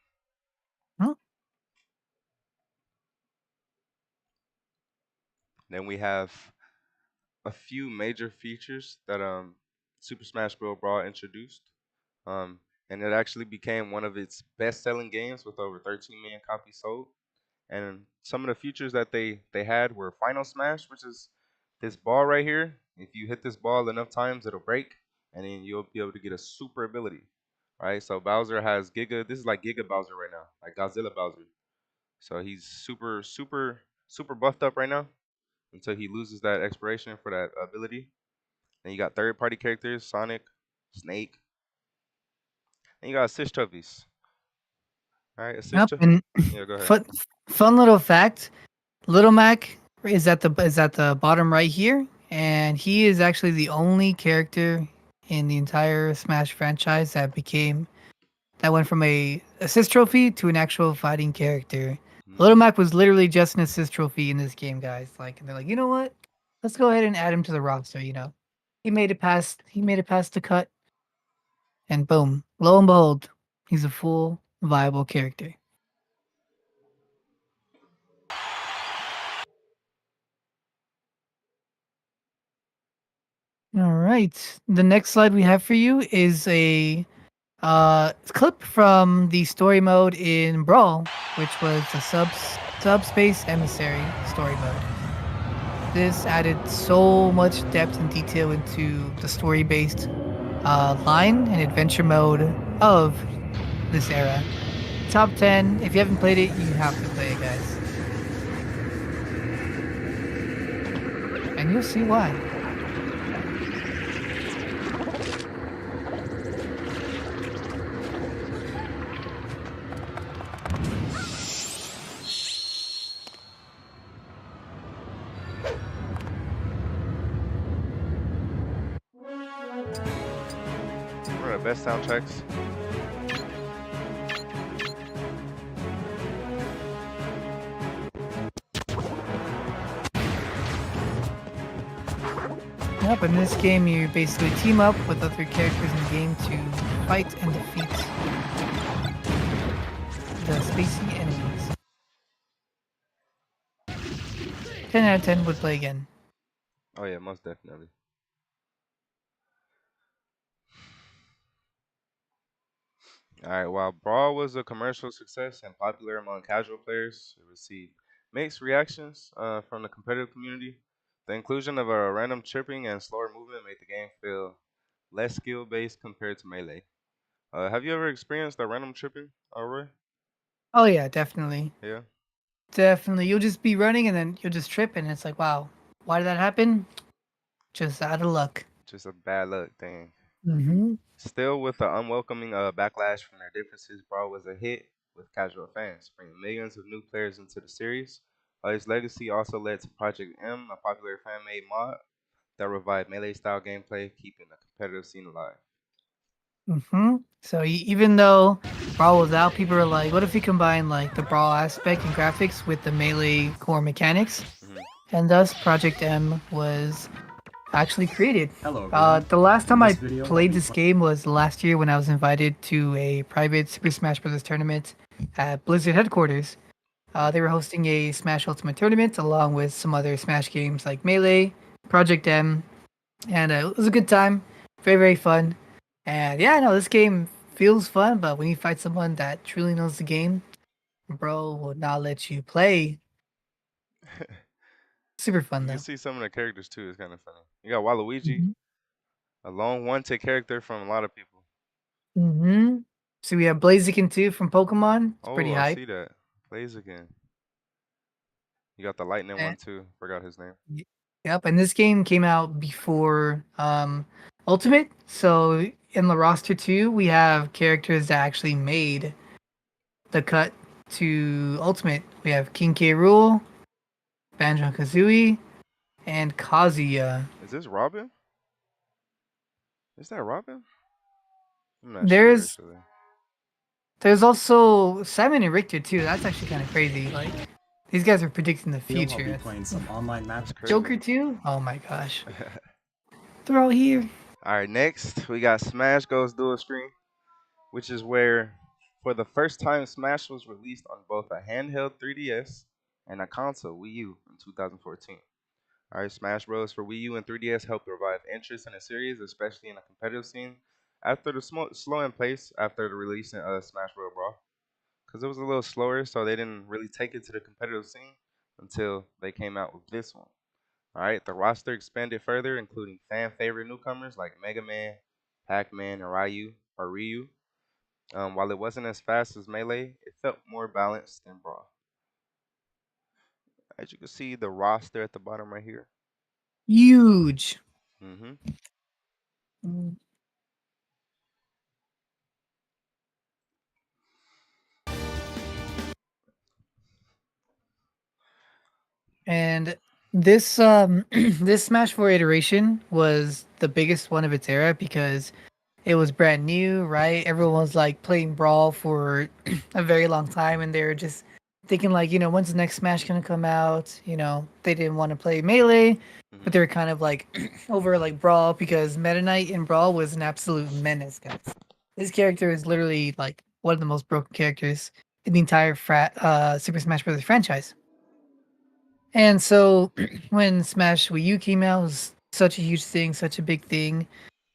Huh? Then we have a few major features that Super Smash Bros. Brawl introduced. Um, and it actually became one of its best-selling games with over 13 million copies sold. And some of the features that they had were Final Smash, which is this ball right here. If you hit this ball enough times, it'll break, and then you'll be able to get a super ability. Right? So Bowser has Giga. This is like Giga Bowser right now, like Godzilla Bowser. So he's super buffed up right now until he loses that expiration for that ability. Then you got third-party characters, Sonic, Snake, and you got assist trophies. All right, assist. Yep. And Yeah, go ahead. fun, fun little fact: Little Mac is at the bottom right here, and he is actually the only character in the entire Smash franchise that went from a assist trophy to an actual fighting character. Little Mm. Mac was literally just an assist trophy in this game, guys. Like, and they're like, you know what? Let's go ahead and add him to the roster. He made it past. He made it past the cut, and boom, lo and behold, he's a full viable character. All right. The next slide we have for you is a clip from the story mode in Brawl, which was the subspace emissary story mode. This added so much depth and detail into the story-based line and adventure mode of this era. Top 10. If you haven't played it, you have to play it, guys. And you'll see why. One of the best soundtracks. Yep, in this game you basically team up with other characters in the game to fight and defeat the spacey enemies. 10 out of 10 would play again. Oh yeah, most definitely. All right, while Brawl was a commercial success and popular among casual players, it received mixed reactions from the competitive community. The inclusion of a random tripping and slower movement made the game feel less skill-based compared to Melee. Have you ever experienced a random tripping, Roy? Oh yeah, definitely. Yeah, Definitely. You'll just be running and then you'll just trip and it's like, wow, why did that happen? Just out of luck. just a bad luck thing. Mm-hmm. Still, with the unwelcoming backlash from their differences, Brawl was a hit with casual fans, bringing millions of new players into the series. Its legacy also led to Project M, a popular fan-made mod that revived melee-style gameplay, keeping the competitive scene alive. Mm-hmm. So even though Brawl was out, people were like, what if we combine like the Brawl aspect and graphics with the melee core mechanics? Mhm. And thus Project M was actually created. Hello, everyone. The last time In I this video, I'll played be this game was last year when I was invited to a private Super Smash Bros. Tournament at Blizzard headquarters. They were hosting a Smash Ultimate tournament along with some other Smash games like Melee, Project M, and it was a good time. Very fun. And yeah, no, this game feels fun, but when you fight someone that truly knows the game, bro will not let you play. Super fun You can though. see some of the characters too. It's kind of funny. You got Waluigi, Mm-hmm. a lone wanted character from a lot of people. Mm-hmm. So we have Blaziken too from Pokemon. It's Oh, pretty I hype. see that. Plays again. You got the lightning one And, too. Forgot his name. yep, and this game came out before Ultimate. So in the roster too, we have characters that actually made the cut to Ultimate. We have King K. Rool, Banjo Kazooie, and Kazuya. Is this Robin? Is that Robin? I'm not sure There's actually. there's also Simon and Richter too. That's actually kind of crazy. Like these guys are predicting the I'll be future. playing some online That's matches. crazy. Joker too. Oh my gosh, they're all here. All right, next we got Smash Goes Dual Screen, which is where, for the first time, Smash was released on both a handheld 3DS and a console Wii U in 2014. All right, Smash Bros. For Wii U and 3DS helped revive interest in the series, especially in the competitive scene, after the slow in pace after the release in Smash Bros. Brawl, because it was a little slower, so they didn't really take it to the competitive scene until they came out with this one. All right, the roster expanded further, including fan favorite newcomers like Mega Man, Pac Man, and Ryu. While it wasn't as fast as Melee, it felt more balanced than Brawl. As you can see, the roster at the bottom right here. Huge. hmm And this this Smash 4 iteration was the biggest one of its era because it was brand new, right? Everyone was like playing Brawl for a very long time and they were just thinking like, when's the next Smash gonna come out? They didn't want to play Melee, but they were kind of like over like Brawl because Meta Knight in Brawl was an absolute menace, guys. This character is literally like one of the most broken characters in the entire Super Smash Bros. Franchise. And so when Smash Wii U came out, it was such a huge thing, such a big thing,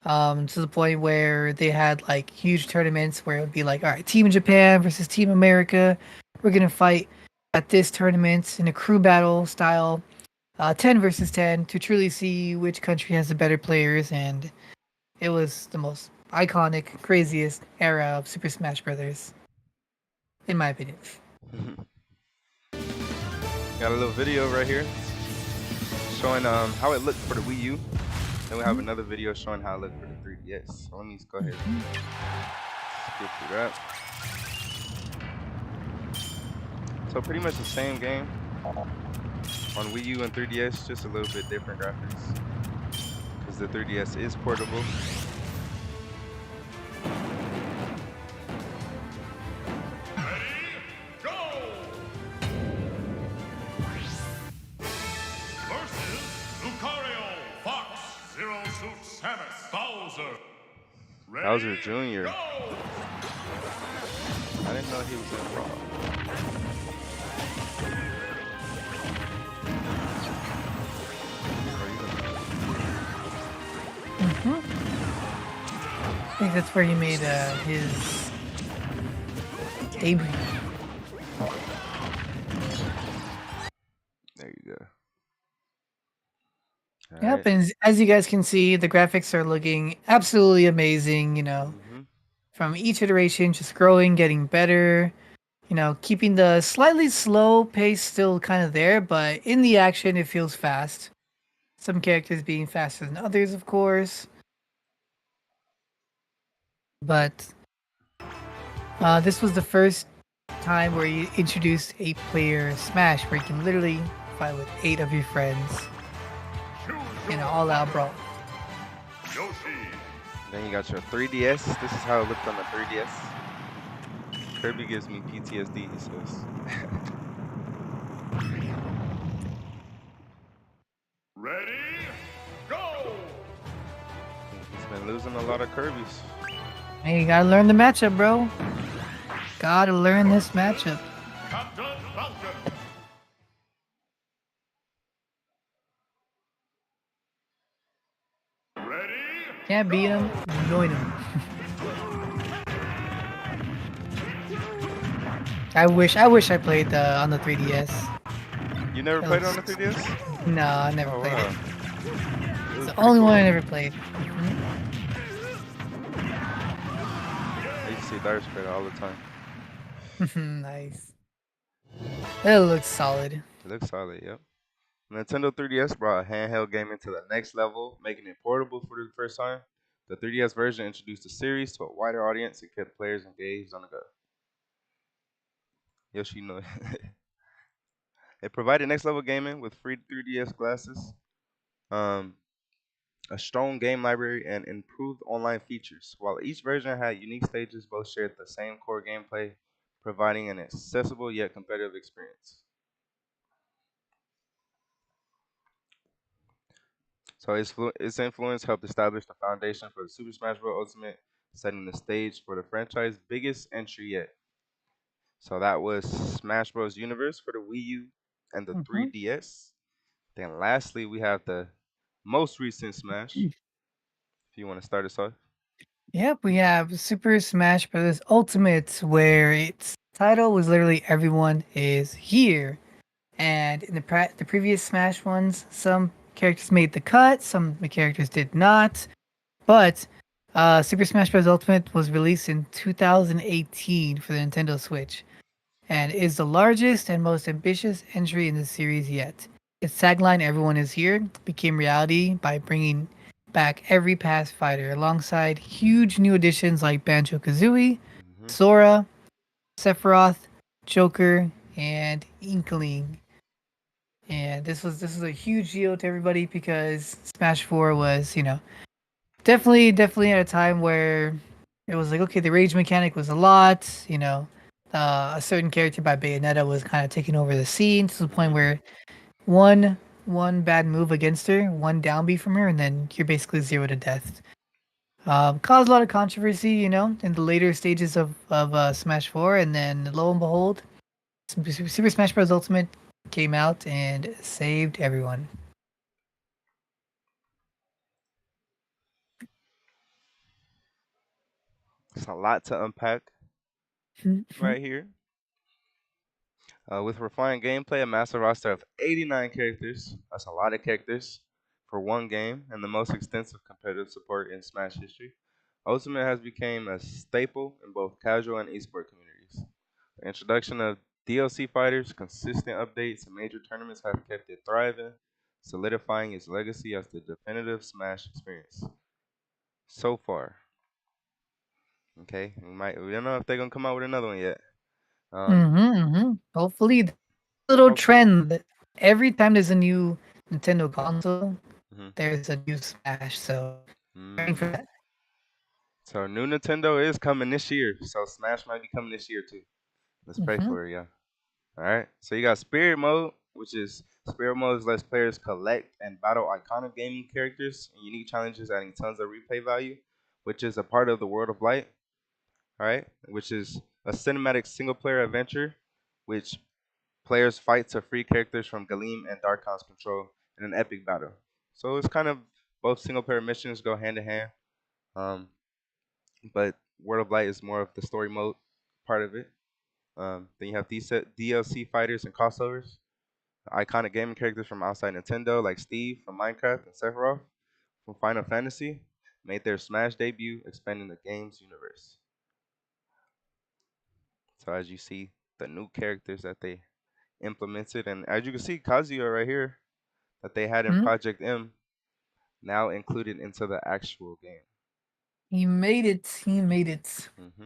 to the point where they had like huge tournaments where it would be like, all right, Team Japan versus Team America, we're gonna fight at this tournament in a crew battle style, 10 versus 10 to truly see which country has the better players, and it was the most iconic, craziest era of Super Smash Brothers, in my opinion. Got a little video right here showing how it looked for the Wii U. Then we have another video showing how it looked for the 3DS. So let me go ahead and skip through that. So pretty much the same game on Wii U and 3DS, just a little bit different graphics because the 3DS is portable. Bowser Jr. I didn't know he was in Brawl. I think that's where he made his debut. There you go. Yep, and as you guys can see, the graphics are looking absolutely amazing, from each iteration, just growing, getting better, keeping the slightly slow pace still kind of there, but in the action, it feels fast. Some characters being faster than others, of course. But this was the first time where you introduced 8-player Smash, where you can literally fight with 8 of your friends in an all-out brawl. Then you got your 3DS. This is how it looked on the 3DS. Kirby gives me PTSD, he says. Ready, go! He's been losing a lot of Kirby's. Hey, you gotta learn the matchup, bro. Gotta learn this matchup. Captain Falcon. Ready? Can't beat him, join him. I wish I played on the 3DS. You never It played it on looks the 3DS? no, I never Oh played it. wow, it It's was the pretty only one cool. I never played. I used to see Darius play it all the time. Nice. It looks solid. It looks solid. Yep. Nintendo 3DS brought handheld gaming to the next level, making it portable for the first time. The 3DS version introduced the series to a wider audience and kept players engaged on the go. Yoshi, you know it. It provided next level gaming with free 3DS glasses, um, a strong game library, and improved online features. While each version had unique stages, both shared the same core gameplay, providing an accessible yet competitive experience. So its influence helped establish the foundation for the Super Smash Bros. Ultimate, setting the stage for the franchise's biggest entry yet. So that was Smash Bros. Universe for the Wii U and the Hmm 3DS. Then lastly, we have the most recent Smash. If you want to start us off. Yep, we have Super Smash Bros. Ultimate, where its title was literally "Everyone is here." And in the previous Smash ones, some characters made the cut, some characters did not. But Super Smash Bros. Ultimate was released in 2018 for the Nintendo Switch, and is the largest and most ambitious entry in the series yet. Its tagline, "Everyone is here," became reality by bringing back every past fighter, alongside huge new additions like Banjo Kazooie, Hmm. Sora, Sephiroth, Joker, and Inkling. And this was a huge deal to everybody because Smash 4 was, definitely at a time where it was like, okay, the rage mechanic was a lot, a certain character by Bayonetta was kind of taking over the scene to the point Hmm. where one one bad move against her, one down B from her, and then you're basically zero to death. Caused a lot of controversy, in the later stages of Smash 4, and then lo and behold, Super Smash Bros. Ultimate came out and saved everyone. It's a lot to unpack right here. With refined gameplay, a massive roster of 89 characters. That's a lot of characters for one game, and the most extensive competitive support in Smash history. Ultimate has become a staple in both casual and esport communities. The introduction of DLC fighters, consistent updates, and major tournaments have kept it thriving, solidifying its legacy as the definitive Smash experience. So far, okay, we don't know if they're gonna come out with another one yet. Um, Hopefully, little hopefully. trend that every time there's a new Nintendo console, Hmm. there's a new Smash. So praying for Mm. that. So new Nintendo is coming this year. So Smash might be coming this year too. Let's pray Hmm for it, yeah. All right. So you got Spirit Mode, which is Spirit Mode lets players collect and battle iconic gaming characters and unique challenges, adding tons of replay value, which is a part of the World of Light. All right, which is a cinematic single-player adventure, which players fight to free characters from Galeem and Darkon's control in an epic battle. So it's kind of both single-player missions go hand in hand. Um, but World of Light is more of the story mode part of it. Then you have DLC fighters and crossovers, iconic gaming characters from outside Nintendo like Steve from Minecraft and Sephiroth from Final Fantasy made their Smash debut, expanding the game's universe. So as you see, the new characters that they implemented, and as you can see, Kazuya right here that they had in Project M now included into the actual game. He made it. He made it. Hmm.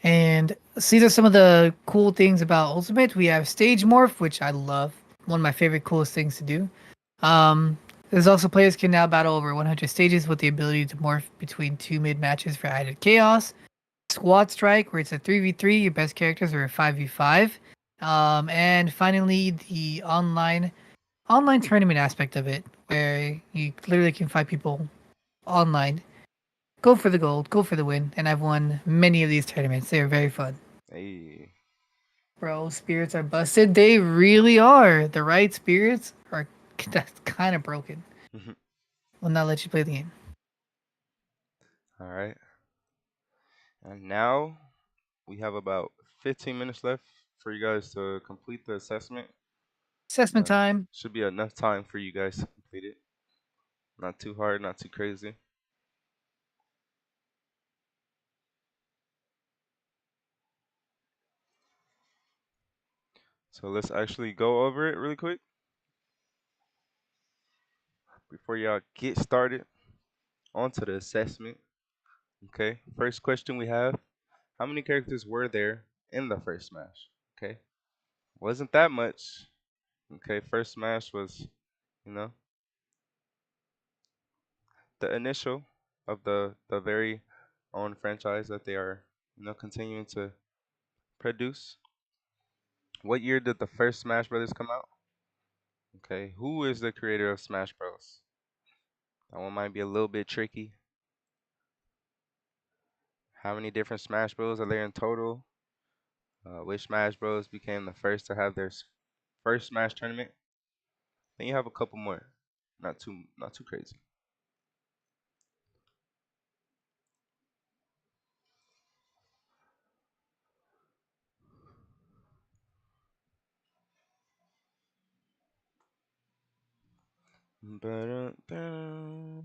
And these are some of the cool things about Ultimate. We have Stage Morph, which I love. One of my favorite coolest things to do. There's also players can now battle over 100 stages with the ability to morph between two mid matches for added chaos. Squad Strike, where it's a 3v3, your best characters are a 5v5. And finally, the online tournament aspect of it, where you literally can fight people online. Go for the gold, go for the win, and I've won many of these tournaments. They are very fun. Hey. Bro, spirits are busted. They really are. The right spirits are that's kind of broken. Will not let you play the game. All right. And now We have about 15 minutes left for you guys to complete the assessment. Assessment time. Should be enough time for you guys to complete it. Not too hard, not too crazy. So let's actually go over it really quick before y'all get started. On to the assessment. Okay, first question we have: how many characters were there in the first Smash? Okay, wasn't that much. Okay, first Smash was, you know, the initial of the very own franchise that they are, continuing to produce. What year did the first Smash Brothers come out? Okay, who is the creator of Smash Bros? That one might be a little bit tricky. How many different Smash Bros are there in total? Which Smash Bros became the first to have their first Smash tournament? Then you have a couple more. Not too crazy. Ba-da-da.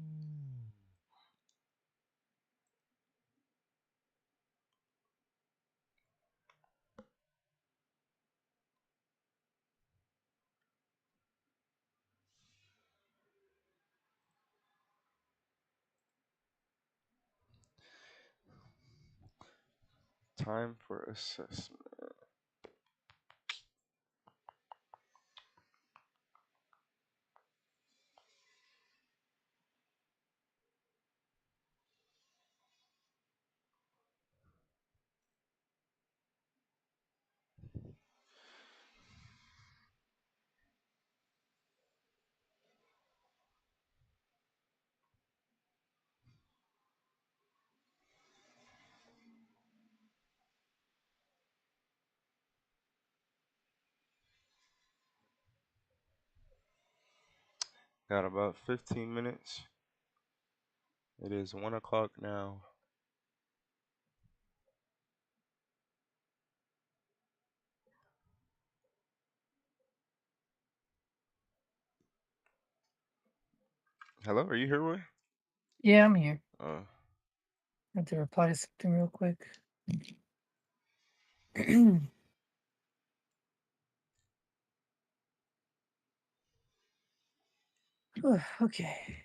Time for assessment. Got about 15 minutes. It is 1 o'clock now. Hello, are you here, Roy? Yeah, I'm here. Uh, I have to reply to something real quick. Okay.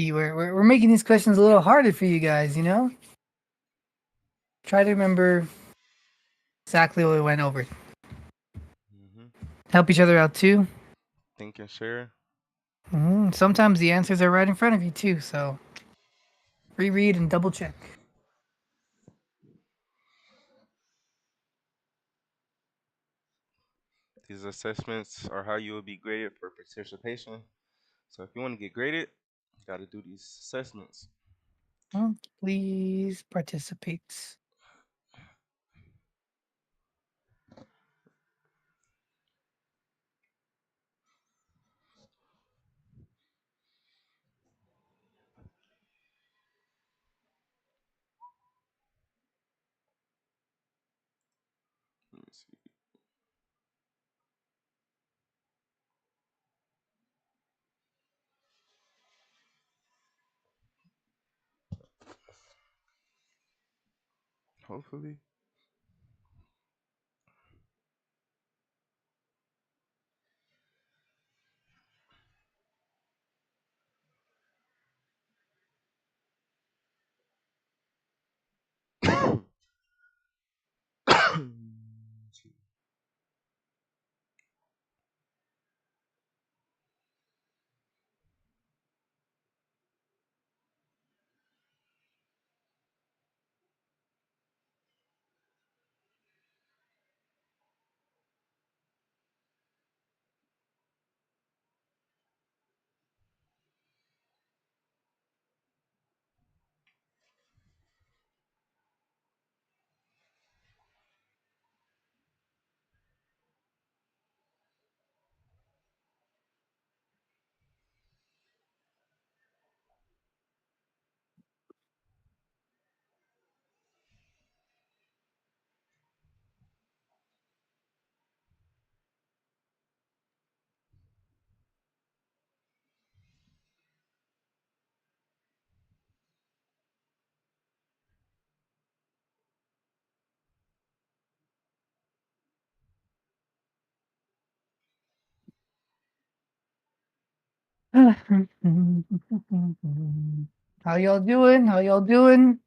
We're making these questions a little harder for you guys, you know? Try to remember exactly what we went over. mm-hmm. Help each other out too. Think and share. Sometimes the answers are right in front of you too, so reread and double check. These assessments are how you will be graded for participation. So if you want to get graded, you got to do these assessments. Please participate. Let me see. Hopefully. How y'all doing? How y'all doing?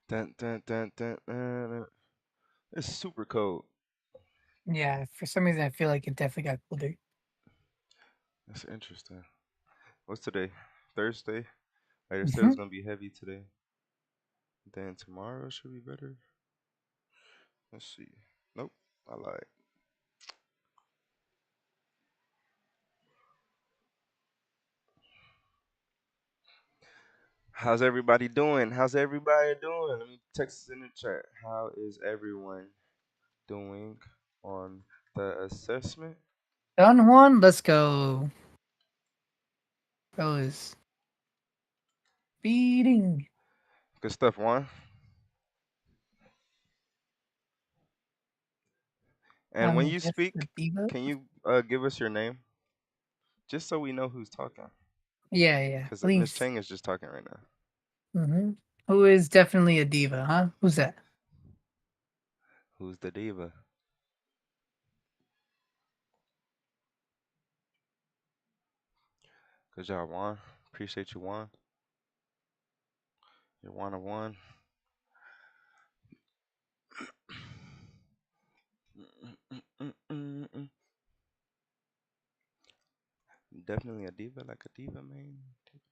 Dun, dun, dun, dun, dun. It's super cold. Yeah, for some reason I feel like it definitely got colder. That's interesting. What's today? Thursday? They said Hmm it's gonna be heavy today. Then tomorrow should be better. Let's see. Nope, I lied. How's everybody doing? How's everybody doing? Let me text this in the chat. How is everyone doing on the assessment? Done one. Let's go. Bro is beating. Good stuff, Juan. And when I you guess the speak, diva. can you give us your name? Just so we know who's talking. Yeah, yeah. Because Miss Please. Chang is just talking right now. Who is definitely a diva, huh? Who's that? Who's the diva? Good job, Juan. Appreciate you, Juan. You're one of one. Definitely a diva, like a diva, man.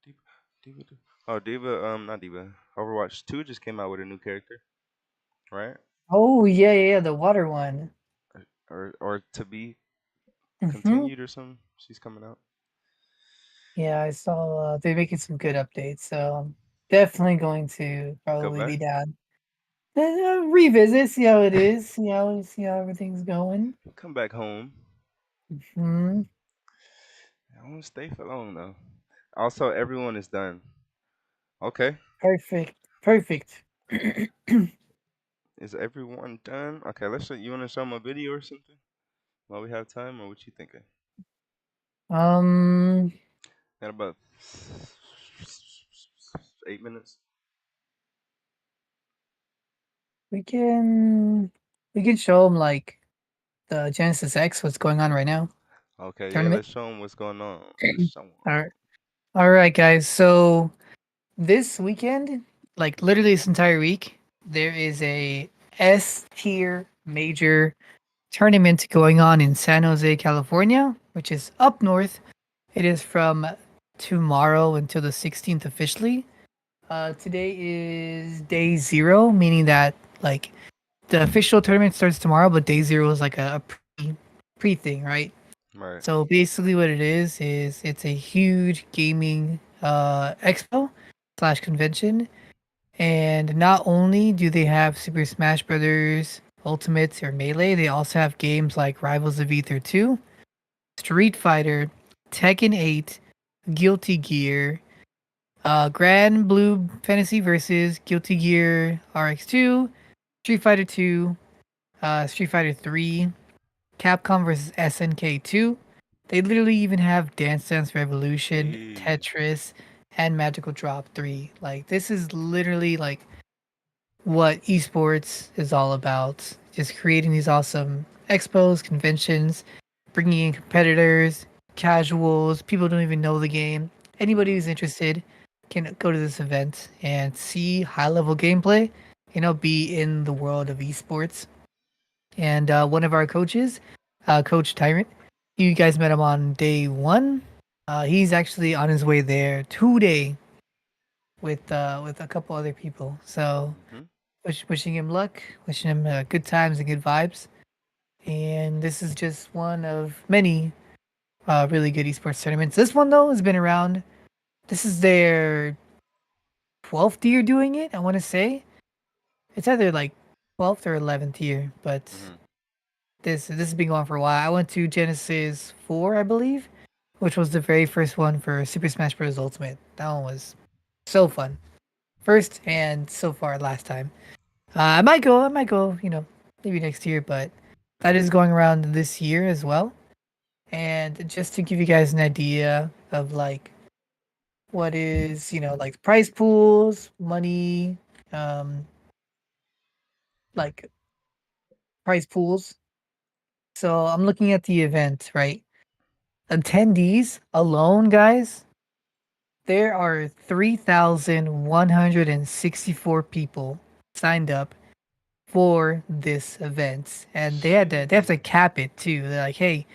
Diva, diva, diva. Oh, diva. Not diva. Overwatch 2 just came out with a new character, right? Oh yeah, yeah, yeah. The water one. Or to be Hmm continued or something. She's coming out. Yeah, I saw they're making some good updates, so I'm definitely going to Go probably back. be down. Revisit, see how it is, see how everything's going. Come back home. Hmm I won't stay for long though. Also, everyone is done. Okay. Perfect, perfect. Is everyone done? Okay, let's show you wanna show them a video or something while we have time, or what you thinking? um, Got about 8 minutes. we can we can show them like the Genesis X, what's going on right now, Okay, yeah, tournament. let's show them what's going on. Let's show them. All right, all right, guys. So this weekend, like literally this entire week, there is a S tier major tournament going on in San Jose, California, which is up north. It is from tomorrow until the 16th officially. Today is day zero, meaning that like the official tournament starts tomorrow, but day zero is like a pre thing, right? Right. So basically, what it is it's a huge gaming expo slash convention, and not only do they have Super Smash Brothers Ultimates or Melee, they also have games like Rivals of Ether 2, Street Fighter, Tekken 8, Guilty Gear, Grand Blue Fantasy versus Guilty Gear RX2, Street Fighter 2, Street Fighter 3, Capcom versus SNK 2. They literally even have Dance Dance Revolution, Hey. Tetris, and Magical Drop 3. Like this is literally like what esports is all about. Just creating these awesome expos, conventions, bringing in competitors, casuals, people who don't even know the game. Anybody Mm-hmm. who's interested can go to this event and see high level gameplay, be in the world of esports. And one of our coaches, Coach Tyrant, you guys met him on day one. He's actually on his way there today with a couple other people. So Hmm. wishing him luck, wishing him good times and good vibes. And this is just one of many really good esports tournaments. This one though has been around. This is their 12th year doing it. I want to say it's either like 12th or 11th year, but Hmm. this has been going for a while. I went to Genesis 4, I believe, which was the very first one for Super Smash Bros. Ultimate. That one was so fun. First and so far last time. I might go, maybe next year, but that Hmm. is going around this year as well. And just to give you guys an idea of like what is, like prize pools, money, um, like prize pools. So I'm looking at the event, right? Attendees alone, guys, there are 3,164 people signed up for this event, and they have to Sheesh. cap it too. They're like, hey,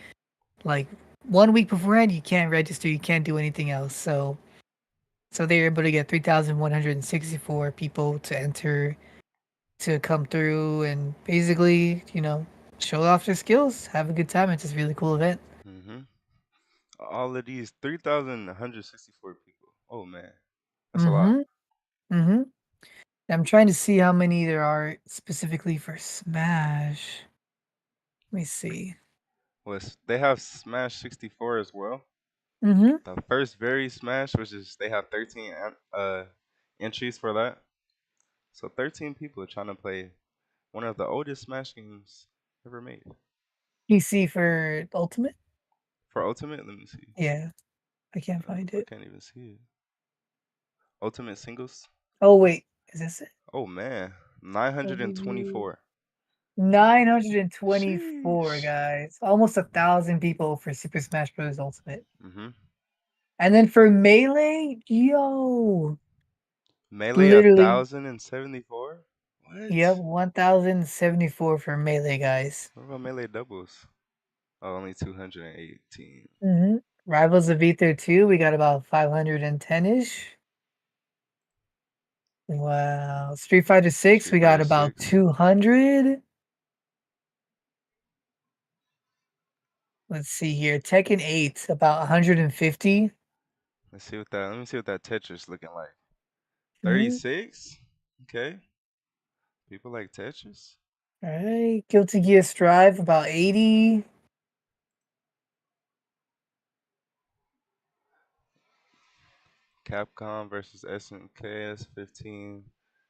like 1 week beforehand, you can't register, you can't do anything else. So they're able to get 3,164 people to enter to come through and basically, show off their skills, have a good time. It's just a really cool event. Hmm. All of these 3,164 people. Oh man, that's a lot. Mm-hmm. Mm-hmm. I'm trying to see how many there are specifically for Smash. Let me see. Was they have Smash 64 as well? Mm-hmm. The first very Smash, which is they have 13 entries for that. So 13 people are trying to play one of the oldest Smash games ever made. PC for Ultimate? For Ultimate, let me see. Yeah, I can't find I it. can't even see it. Ultimate singles. Oh wait, is this it? Oh man, Oh, 924. 924 Sheesh. guys. Almost 1,000 people for Super Smash Bros. Ultimate. Mhm. And then for Melee, yo, Melee literally, 1,074. yep, What? 1,074 for Melee, guys. What about Melee doubles? Oh, only 218. Rivals of Ether 2, we got about 510-ish. Wow. Street Fighter 6, Street we got Fighter about 6. 200. Let's see here. Tekken 8, about 150. Let's see what that. Let me see what that Tetris looking like. Mhm. 36. Okay. People like Tetris. All right. Guilty Gear Strive, about 80. Capcom versus SNK 15.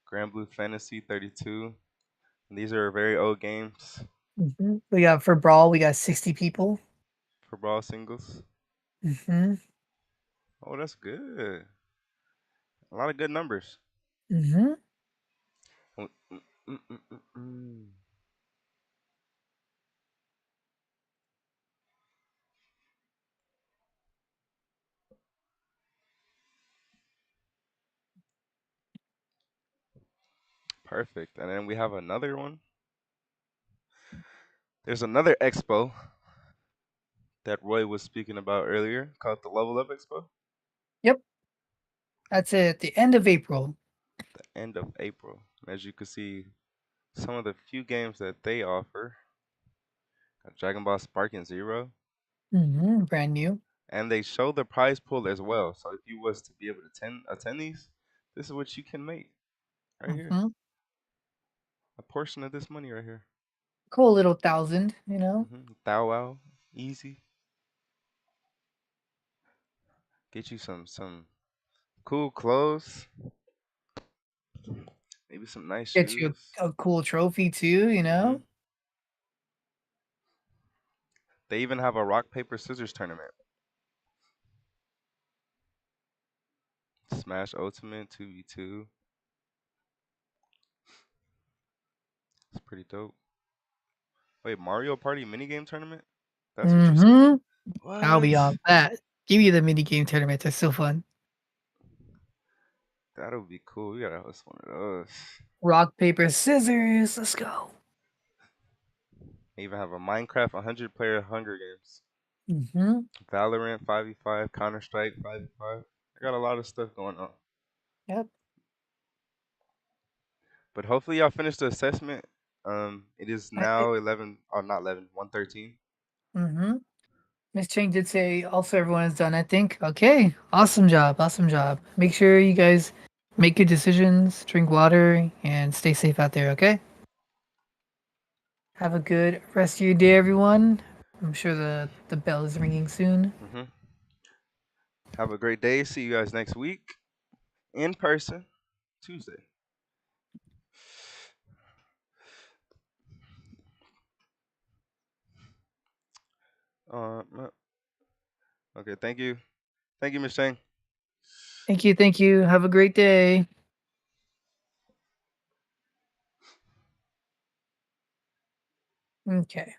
Grand Blue Fantasy 32. And these are very old games We got for Brawl, we got 60 people. for brawl singles. hmm Oh, that's good. A lot of good numbers. hmm Mm, mm, mm, mm, mm, mm. Perfect. And then we have another one. There's another expo that Roy was speaking about earlier called the Level Up Expo. Yep. That's it. At the end of April. The end of April. And as you can see, some of the few games that they offer got Dragon Ball Sparking Zero. Brand new. And they show the prize pool as well. So if you was to be able to attend these, this is what you can make right here. hmm A portion of this money right here. Cool little thousand. Thou wow, easy. Get you some cool clothes, maybe some nice Get you shoes. a cool trophy too. Hmm. They even have a rock paper scissors tournament. Smash Ultimate 2v2. It's pretty dope. Wait, Mario Party minigame tournament? That's what you said? hmm I'll be What? on that. Give me the mini game tournament. They're so fun. That'll be cool. We gotta host one of those. Rock, paper, scissors. Let's go. They even have a Minecraft 100 player Hunger Games. hmm Valorant 5v5, Counter Strike 5v5. I got a lot of stuff going on. Yep. But hopefully y'all finish the assessment. It is now 11, or not 11, 1:13. Mm-hmm. Miss Chang did say also everyone is done, I think. Okay. Awesome job. Awesome job. Make sure you guys make good decisions, drink water, and stay safe out there, okay? Have a good rest of your day, everyone. I'm sure the bell is ringing soon. Have a great day. See you guys next week in person, Tuesday. Okay, thank you. Thank you, Miss Chang. Thank you. Thank you. Have a great day. Okay.